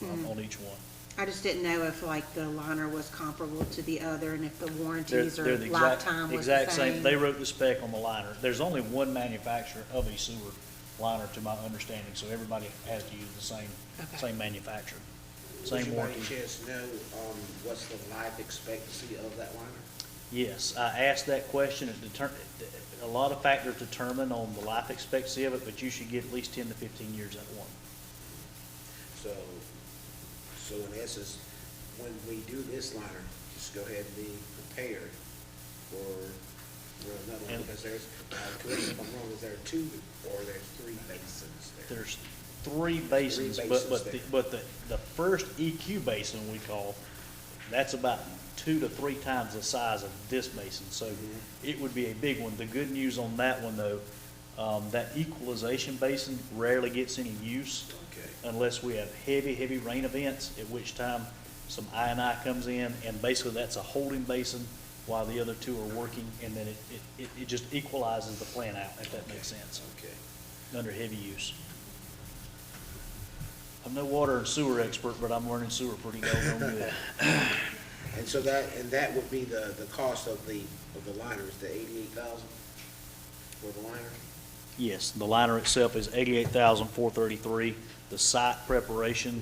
on each one. I just didn't know if like the liner was comparable to the other and if the warranties They're or the lifetime was the exact same. They wrote the spec on the liner. There's only one manufacturer of a sewer liner, to my understanding, so everybody has to use the Okay. same manufacturer, Would same you by any warranty. chance know, what's the life expectancy of that liner? Yes, I asked that question. A lot of factors determine on the life expectancy of it, but you should get at least 10 to 15 years out of one. So in essence, when we do this liner, just go ahead and be prepared for another one, And- because there's, correct me if I'm wrong, is there two or there's three basins there? There's three basins, basins there. but the first EQ basin we call, that's about 2 to 3 times the size of this basin, so it would be a big one. The good news on that one, though, that equalization basin rarely gets any use Okay. unless we have heavy rain events, at which time some I&I comes in, and basically that's a holding basin while the other two are working, and then it just equalizes the plant out, if that makes sense, Okay. under heavy use. I'm no water and sewer expert, but I'm learning sewer pretty doggone good. And so that would be the cost of the liners, the 88,000 for the liner? Yes, the liner itself is $88,433. The site preparation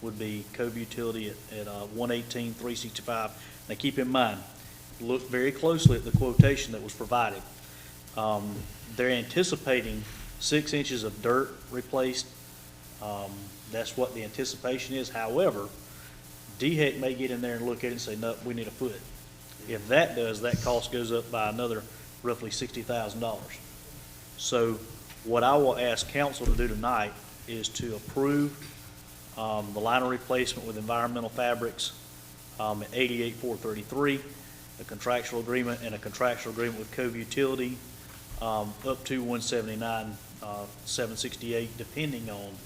would be Cove Utility at $118,365. Now, keep in mind, look very closely at the quotation that was provided. They're anticipating 6 inches of dirt replaced. That's what the anticipation is. However, DHEC may get in there and look at it and say, no, we need a foot. If that does, that cost goes up by another roughly $60,000. So what I will ask council to do tonight is to approve the liner replacement with environmental fabrics at $88,433, a contractual agreement and a contractual agreement with Cove Utility up to $179,768, depending on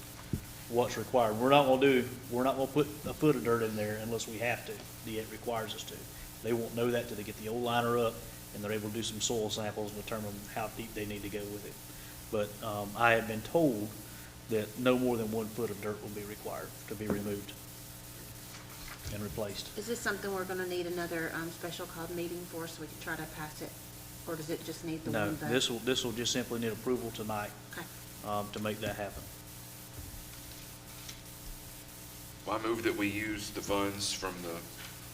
what's required. We're not gonna put a foot of dirt in there unless we have to. It requires us to. They won't know that till they get the old liner up and they're able to do some soil samples and determine how deep they need to go with it. But I have been told that no more than 1 foot of dirt will be required to be removed and replaced. Is this something we're gonna need another, special called meeting for, so we can try to pass it? Or does it just need the No, one vote? this will just simply need approval tonight Okay. to make that happen. Well, I move that we use the funds from the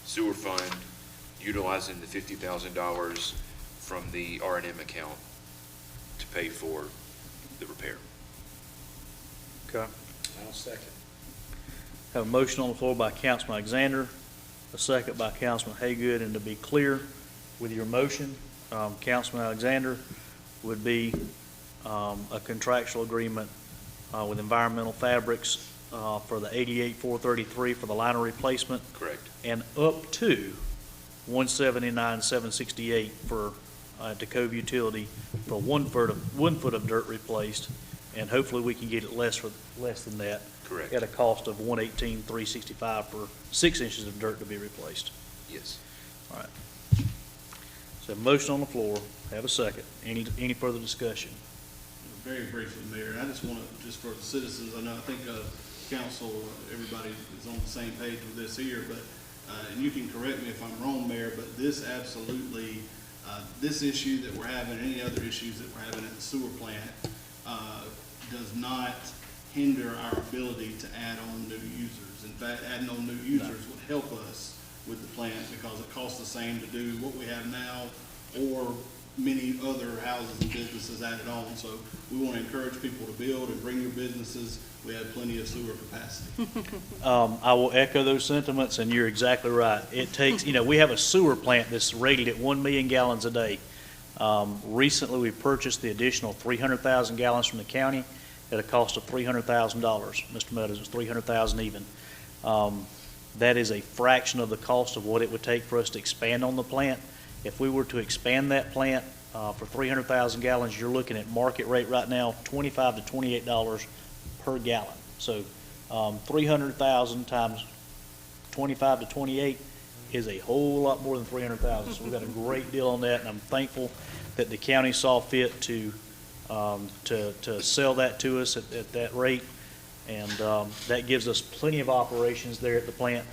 sewer fund, utilizing the $50,000 from the R&M account to pay for the repair. Okay. I'll second. Have a motion on the floor by Councilman Alexander, a second by Councilman Haygood, and to be clear with your motion, Councilman Alexander would be a contractual agreement with Environmental Fabrics for the $88,433 for the liner replacement, Correct. and up to $179,768 for to Cove Utility for 1 foot of dirt replaced, and hopefully we can get it less than that. Correct. At a cost of $118,365 for 6 inches of dirt to be replaced. Yes. All right. So motion on the floor, have a second. Any further discussion? Very briefly, Mayor, and I just want to, just for the citizens, I think council, everybody is on the same page with this here, but, and you can correct me if I'm wrong, Mayor, but this absolutely, this issue that we're having, any other issues that we're having at the sewer plant, does not hinder our ability to add on new users. In fact, adding on new users would help us with the plant because it costs the same to do what we have now or many other houses and businesses added on. So we want to encourage people to build and bring your businesses. We have plenty of sewer capacity. I will echo those sentiments, and you're exactly right. It takes, we have a sewer plant that's rated at 1 million gallons a day. Recently, we purchased the additional 300,000 gallons from the county at a cost of $300,000. Mr. Meadows, it's $300,000 even. That is a fraction of the cost of what it would take for us to expand on the plant. If we were to expand that plant for 300,000 gallons, you're looking at market rate right now, $25 to $28 per gallon. So 300,000 times 25 to 28 is a whole lot more than 300,000. So we've got a great deal on that, and I'm thankful that the county saw fit to sell that to us at that rate, and that gives us plenty of operations there at the plant.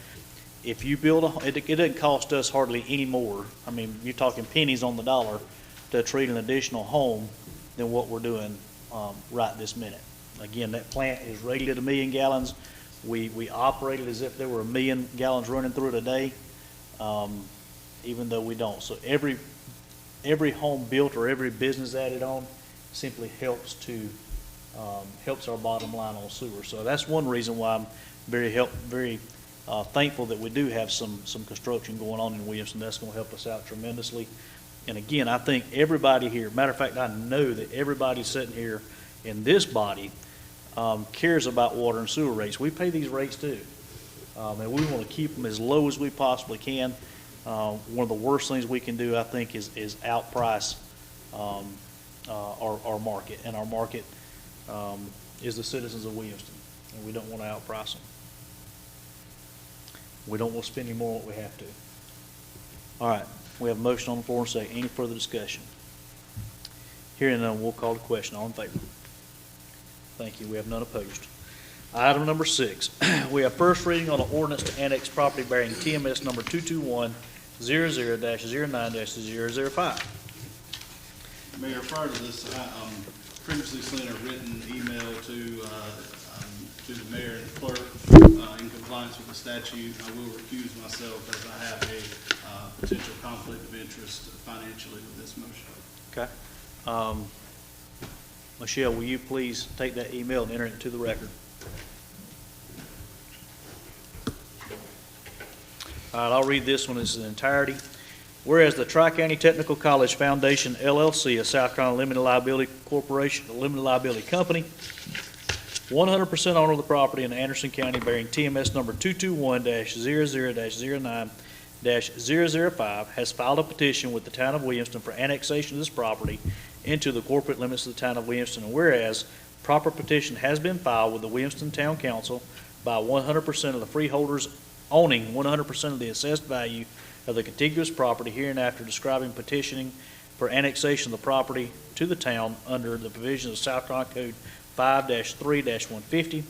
If you build it doesn't cost us hardly any more. I mean, you're talking pennies on the dollar to treat an additional home than what we're doing right this minute. Again, that plant is rated at 1 million gallons. We operate it as if there were 1 million gallons running through it a day, even though we don't. So every home built or every business added on simply helps our bottom line on sewer. So that's one reason why I'm very thankful that we do have some construction going on in Williamston. That's going to help us out tremendously. And again, I think everybody here, matter of fact, I know that everybody sitting here in this body cares about water and sewer rates. We pay these rates too, and we want to keep them as low as we possibly can. One of the worst things we can do, I think, is outprice our market, and our market is the citizens of Williamston, and we don't want to outprice them. We don't want to spend any more than what we have to. All right, we have a motion on the floor and a second. Any further discussion? Hearing none, we'll call the question. All in favor? Thank you. We have none opposed. Item number 6, we have first reading on an ordinance to annex property bearing TMS number 221-00-09-005. Mayor, prior to this, I previously sent a written email to the mayor and clerk in compliance with the statute. I will recuse myself as I have a potential conflict of interest financially with this motion. Okay. Michelle, will you please take that email and enter it into the record? All right, I'll read this one in its entirety. Whereas the Tri-County Technical College Foundation, LLC, a South Carolina Limited Liability Corporation, a limited liability company, 100% owner of the property in Anderson County bearing TMS number 221-00-09-005, has filed a petition with the town of Williamston for annexation of this property into the corporate limits of the town of Williamston. And whereas proper petition has been filed with the Williamston Town Council by 100% of the freeholders owning 100% of the assessed value of the contiguous property, hereinafter describing petitioning for annexation of the property to the town under the provisions of South Carolina Code 5-3-150.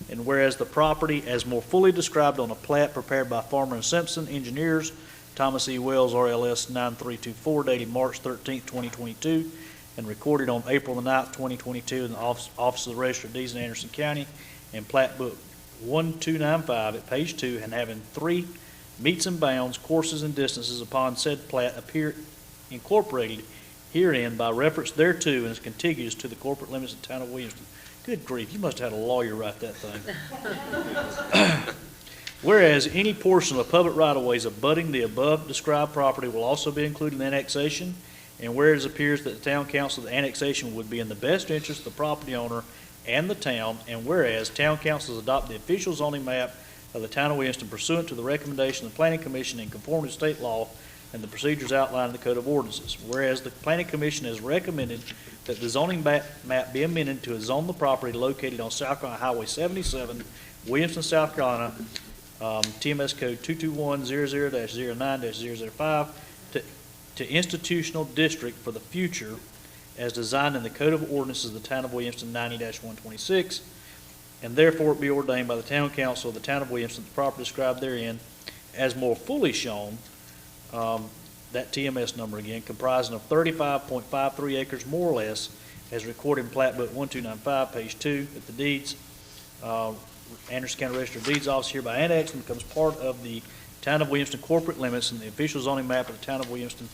And whereas the property, as more fully described on a plat prepared by Farmer and Simpson Engineers, Thomas E. Wells, RLS 9324, dated March 13, 2022, and recorded on April the 9th, 2022, in the Office of the Register of Deeds in Anderson County, and Plat Book 1295 at page 2, and having 3 meets and bounds, courses, and distances upon said plat appear incorporated herein by reference thereto and is contiguous to the corporate limits of the town of Williamston. Good grief, you must have had a lawyer write that thing. Whereas any portion of the public right-of-ways abutting the above described property will also be included in the annexation, and whereas it appears that the town council, the annexation would be in the best interest of the property owner and the town, and whereas town councils adopt the official zoning map of the town of Williamston pursuant to the recommendation of the planning commission in conformity to state law and the procedures outlined in the code of ordinances. Whereas the planning commission has recommended that the zoning map be amended to zone the property located on South Carolina Highway 77, Williamston, South Carolina, TMS code 221-00-09-005 to institutional district for the future as designed in the Code of Ordinances of the Town of Williamston 90-126, and therefore it be ordained by the Town Council of the Town of Williamston, the property described therein, as more fully shown, that TMS number again, comprising of 35.53 acres more or less, as recorded in Plat Book 1295, page 2, at the deeds, Anderson County Register of Deeds Office hereby annexed and becomes part of the Town of Williamston corporate limits, and the official zoning map of the Town of Williamston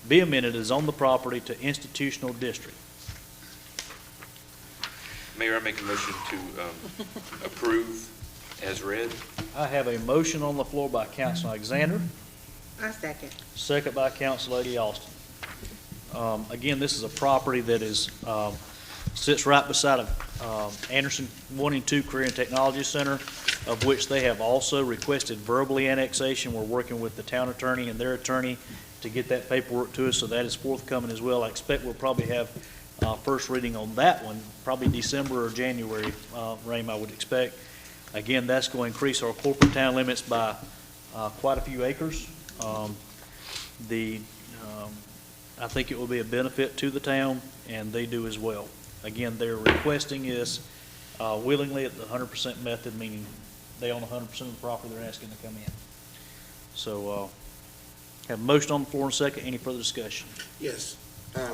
be amended to zone the property to institutional district. Mayor, I make a motion to approve as read. I have a motion on the floor by Councilman Alexander, I second. second by Council Lady Austin. Again, this is a property that is, sits right beside of Anderson 1 and 2 Career and Technology Center, of which they have also requested verbally annexation. We're working with the town attorney and their attorney to get that paperwork to us, so that is forthcoming as well. I expect we'll probably have first reading on that one, probably December or January, Rame, I would expect. Again, that's going to increase our corporate town limits by quite a few acres. I think it will be a benefit to the town, and they do as well. Again, they're requesting is willingly at the 100% method, meaning they own 100% of the property they're asking to come in. So, have a motion on the floor and a second. Any further discussion? Yes,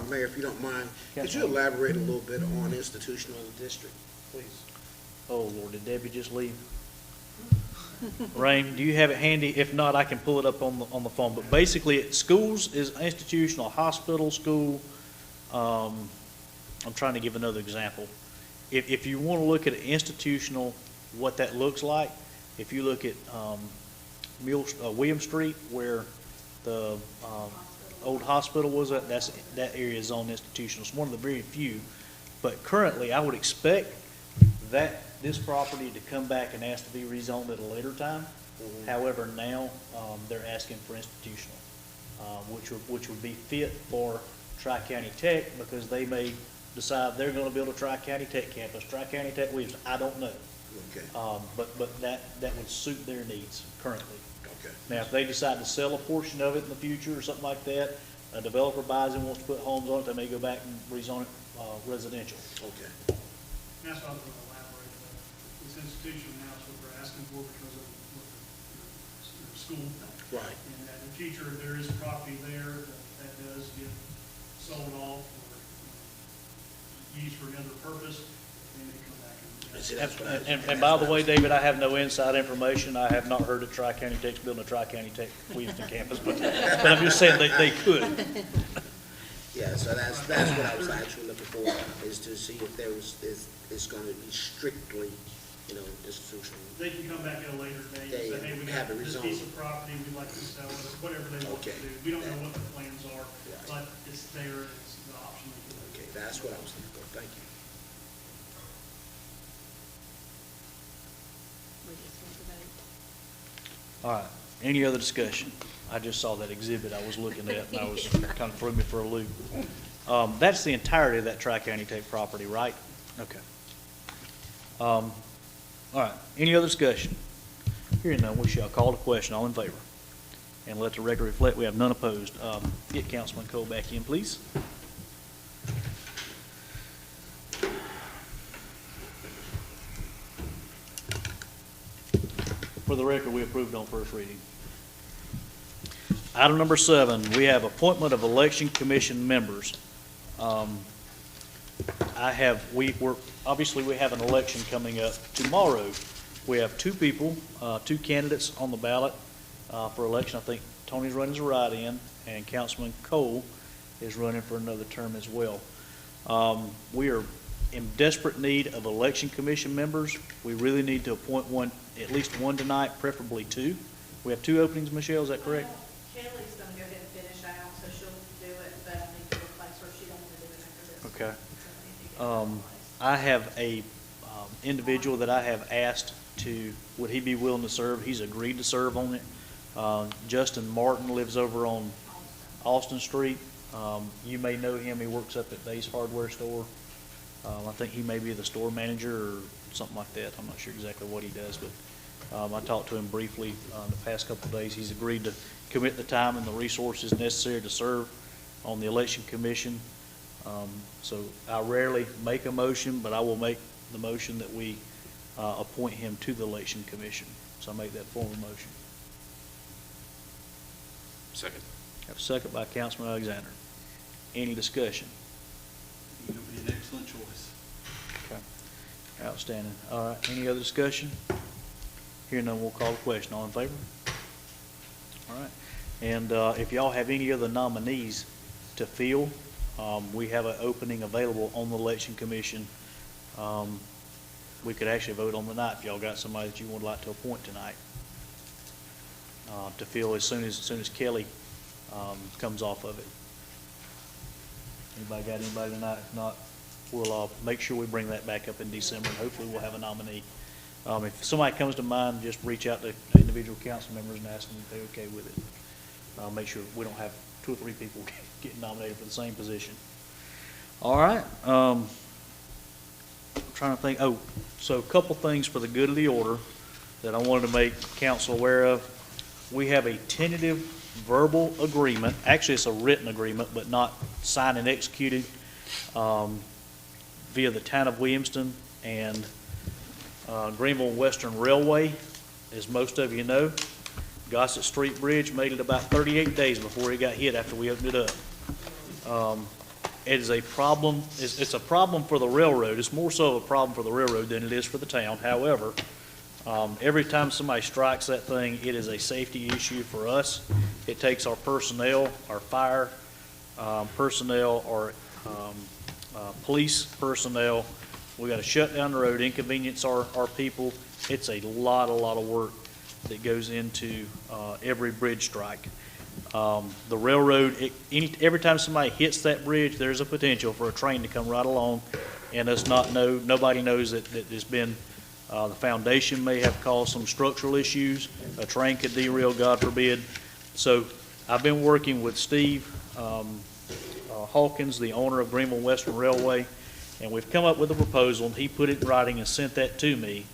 Mayor, if you don't mind, could you Councilman. elaborate a little bit on institutional district, please? Oh, Lord, did Debbie just leave? Rain, do you have it handy? If not, I can pull it up on the phone. But basically, schools is institutional, hospital, school. I'm trying to give another example. If you want to look at institutional, what that looks like, if you look at William Street, where the old hospital was at, that area is zoned institutional. It's one of the very few. But currently, I would expect that this property to come back and ask to be rezoned at a later time. However, now they're asking for institutional, which would be fit for Tri-County Tech, because they may decide they're going to build a Tri-County Tech campus, Tri-County Tech Williams. I don't know. Okay, But that would suit their needs currently. Okay. Now, if they decide to sell a portion of it in the future or something like that, a developer buys it and wants to put homes on it, they may go back and rezone it residential. Okay. That's what I was going to elaborate on. This institution now is what we're asking for because of what the school. Right. And that in the future, if there is property there that does get sold off or used for another purpose, then they come back and. See, that's what I- And by the way, David, I have no inside information. I have not heard that Tri-County Tech's building a Tri-County Tech Williamston campus, but I'm just saying they could. Yeah, so that's what I was actually looking for, is to see if there was, it's gonna be strictly, institutional. They can come back at a later date Yeah, and say, hey, we have got it this rezoned. piece of property, we'd like to sell it, whatever they want to Okay. do. We don't know what the plans are, Right. but it's there, it's the option. Okay, that's what I was looking for, thank you. We just want to vote. All right, any other discussion? I just saw that exhibit I was looking at, and I was, kind of threw me for a loop. That's the entirety of that Tri-County Tech property, right? Okay. All right, any other discussion? Hearing none, we shall call the question. All in favor? And let the record reflect, we have none opposed. Get Councilman Cole back in, please. For the record, we approved on first reading. Item number 7, we have appointment of election commission members. Obviously, we have an election coming up tomorrow. We have 2 people, 2 candidates on the ballot for election. I think Tony's running as a write-in, and Councilman Cole is running for another term as well. We are in desperate need of election commission members. We really need to appoint one, at least one tonight, preferably 2. We have 2 openings, Michelle, is that correct? Kelly's gonna go ahead and finish out, so she'll do it, but I need to replace her, she don't want to do it after this. Okay. So I need to get her in place. I have a individual that I have asked to, would he be willing to serve? He's agreed to serve on it. Justin Martin lives over on Austin Street. You may know him. He works up at Dave's Hardware Store. I think he may be the store manager or something like that. I'm not sure exactly what he does, but I talked to him briefly the past couple of days. He's agreed to commit the time and the resources necessary to serve on the election commission. So I rarely make a motion, but I will make the motion that we appoint him to the election commission. So I make that formal motion. Second. Have a second by Councilman Alexander. Any discussion? It would be an excellent choice. Okay. Outstanding. All right, any other discussion? Hearing none, we'll call the question. All in favor? All right. And if y'all have any other nominees to fill, we have an opening available on the election commission. We could actually vote on the night if y'all got somebody that you would like to appoint tonight to fill as soon as Kelly comes off of it. Anybody got anybody tonight? If not, we'll make sure we bring that back up in December, and hopefully we'll have a nominee. If somebody comes to mind, just reach out to individual council members and ask them if they're okay with it. Make sure we don't have 2 or 3 people getting nominated for the same position. All right. I'm trying to think. So a couple things for the good of the order that I wanted to make council aware of. We have a tentative verbal agreement. Actually, it's a written agreement, but not signed and executed via the town of Williamston and Greenville Western Railway. As most of you know, Gossett Street Bridge made it about 38 days before it got hit after we opened it up. It is a problem. It's a problem for the railroad. It's more so a problem for the railroad than it is for the town. However, every time somebody strikes that thing, it is a safety issue for us. It takes our personnel, our fire personnel, our police personnel. We got to shut down the road, inconvenience our people. It's a lot of work that goes into every bridge strike. The railroad, every time somebody hits that bridge, there's a potential for a train to come right along and us not know. Nobody knows that there's been the foundation may have caused some structural issues. A train could derail, God forbid. So I've been working with Steve Hawkins, the owner of Greenville Western Railway, and we've come up with a proposal, and he put it in writing and sent that to me.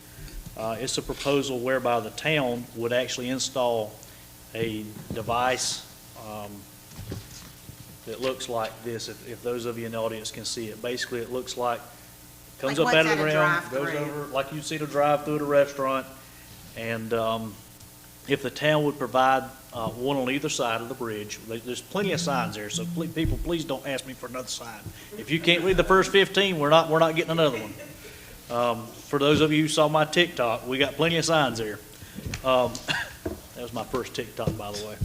It's a proposal whereby the town would actually install a device that looks like this, if those of you in the audience can see it. Basically, it looks like, comes Like up out what's of the at a ground, goes drive-through. over, like you'd see the drive-through at a restaurant. And if the town would provide one on either side of the bridge, there's plenty of signs there, so people, please don't ask me for another sign. If you can't read the first 15, we're not getting another one. For those of you who saw my TikTok, we got plenty of signs there. That was my first TikTok, by the way.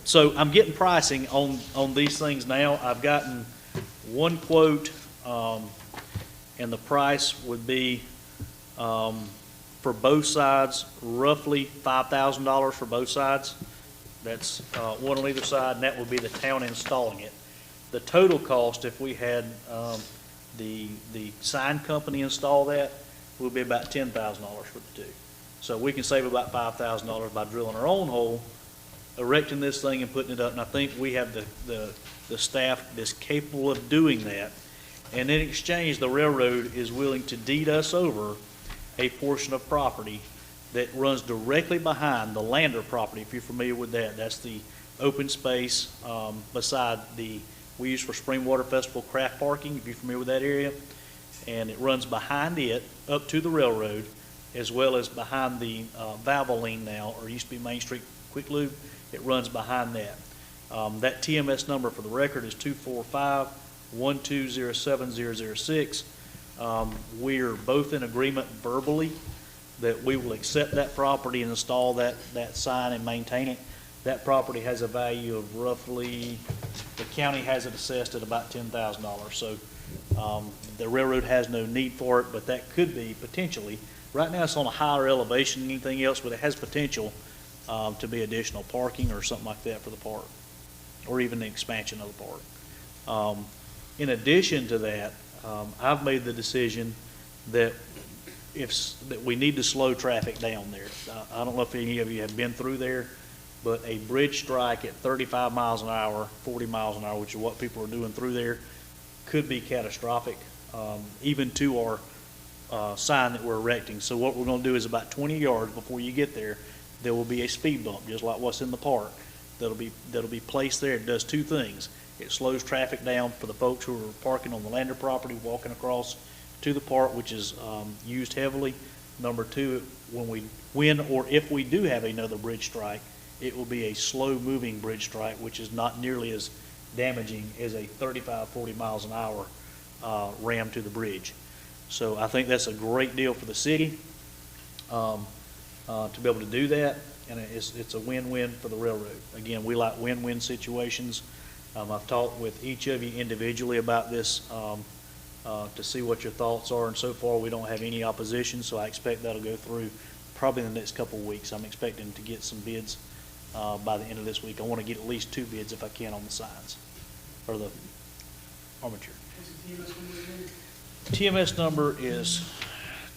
So I'm getting pricing on these things now. I've gotten one quote, and the price would be, for both sides, roughly $5,000 for both sides. That's one on either side, and that would be the town installing it. The total cost, if we had the sign company install that, would be about $10,000 for the two. So we can save about $5,000 by drilling our own hole, erecting this thing and putting it up, and I think we have the staff that's capable of doing that. And in exchange, the railroad is willing to deed us over a portion of property that runs directly behind the Lander property, if you're familiar with that. That's the open space beside we use for Spring Water Festival craft parking, if you're familiar with that area. And it runs behind it up to the railroad, as well as behind the Valvoline now, or used to be Main Street Quick Lube. It runs behind that. That TMS number for the record is 245-1207-006. We're both in agreement verbally that we will accept that property and install that sign and maintain it. That property has a value of roughly, the county has it assessed at about $10,000. So the railroad has no need for it, but that could be potentially, right now it's on a higher elevation than anything else, but it has potential to be additional parking or something like that for the park, or even the expansion of the park. In addition to that, I've made the decision that that we need to slow traffic down there. I don't know if any of you have been through there, but a bridge strike at 35 miles an hour, 40 miles an hour, which is what people are doing through there, could be catastrophic, even to our sign that we're erecting. So what we're going to do is about 20 yards before you get there, there will be a speed bump, just like what's in the park. That'll be placed there. It does two things. It slows traffic down for the folks who are parking on the Lander property, walking across to the park, which is used heavily. Number two, when or if we do have another bridge strike, it will be a slow-moving bridge strike, which is not nearly as damaging as a 35, 40 miles an hour ram to the bridge. So I think that's a great deal for the city to be able to do that, and it's a win-win for the railroad. Again, we like win-win situations. I've talked with each of you individually about this to see what your thoughts are, and so far we don't have any opposition, so I expect that'll go through probably in the next couple of weeks. I'm expecting to get some bids by the end of this week. I want to get at least 2 bids if I can on the signs, or the armature. TMS number is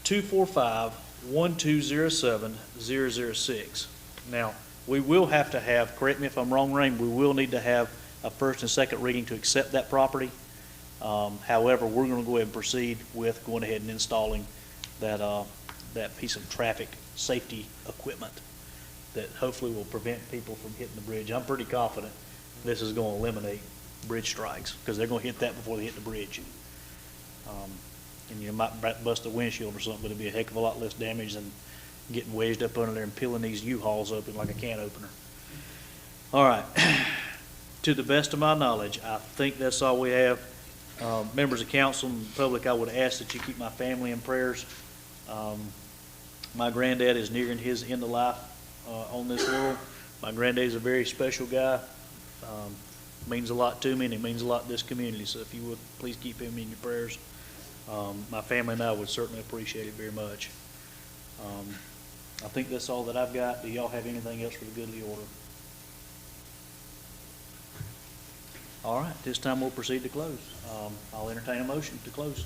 245-1207-006. Now, we will have to have, correct me if I'm wrong, Rain, we will need to have a first and second reading to accept that property. However, we're going to go ahead and proceed with going ahead and installing that piece of traffic safety equipment that hopefully will prevent people from hitting the bridge. I'm pretty confident this is going to eliminate bridge strikes, because they're going to hit that before they hit the bridge. And you might bust a windshield or something, but it'll be a heck of a lot less damage than getting wedged up under there and peeling these U-Hauls open like a can opener. All right. To the best of my knowledge, I think that's all we have. Members of council and public, I would ask that you keep my family in prayers. My granddad is nearing his end of life on this world. My granddad is a very special guy. Means a lot to me, and it means a lot to this community. So if you would, please keep him in your prayers. My family and I would certainly appreciate it very much. I think that's all that I've got. Do y'all have anything else for the good of the order? All right, this time we'll proceed to close. I'll entertain a motion to close.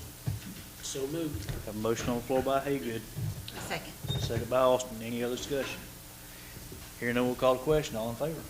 So moved. Have a motion on the floor by Haygood, A second. second by Austin. Any other discussion? Hearing none, we'll call the question. All in favor?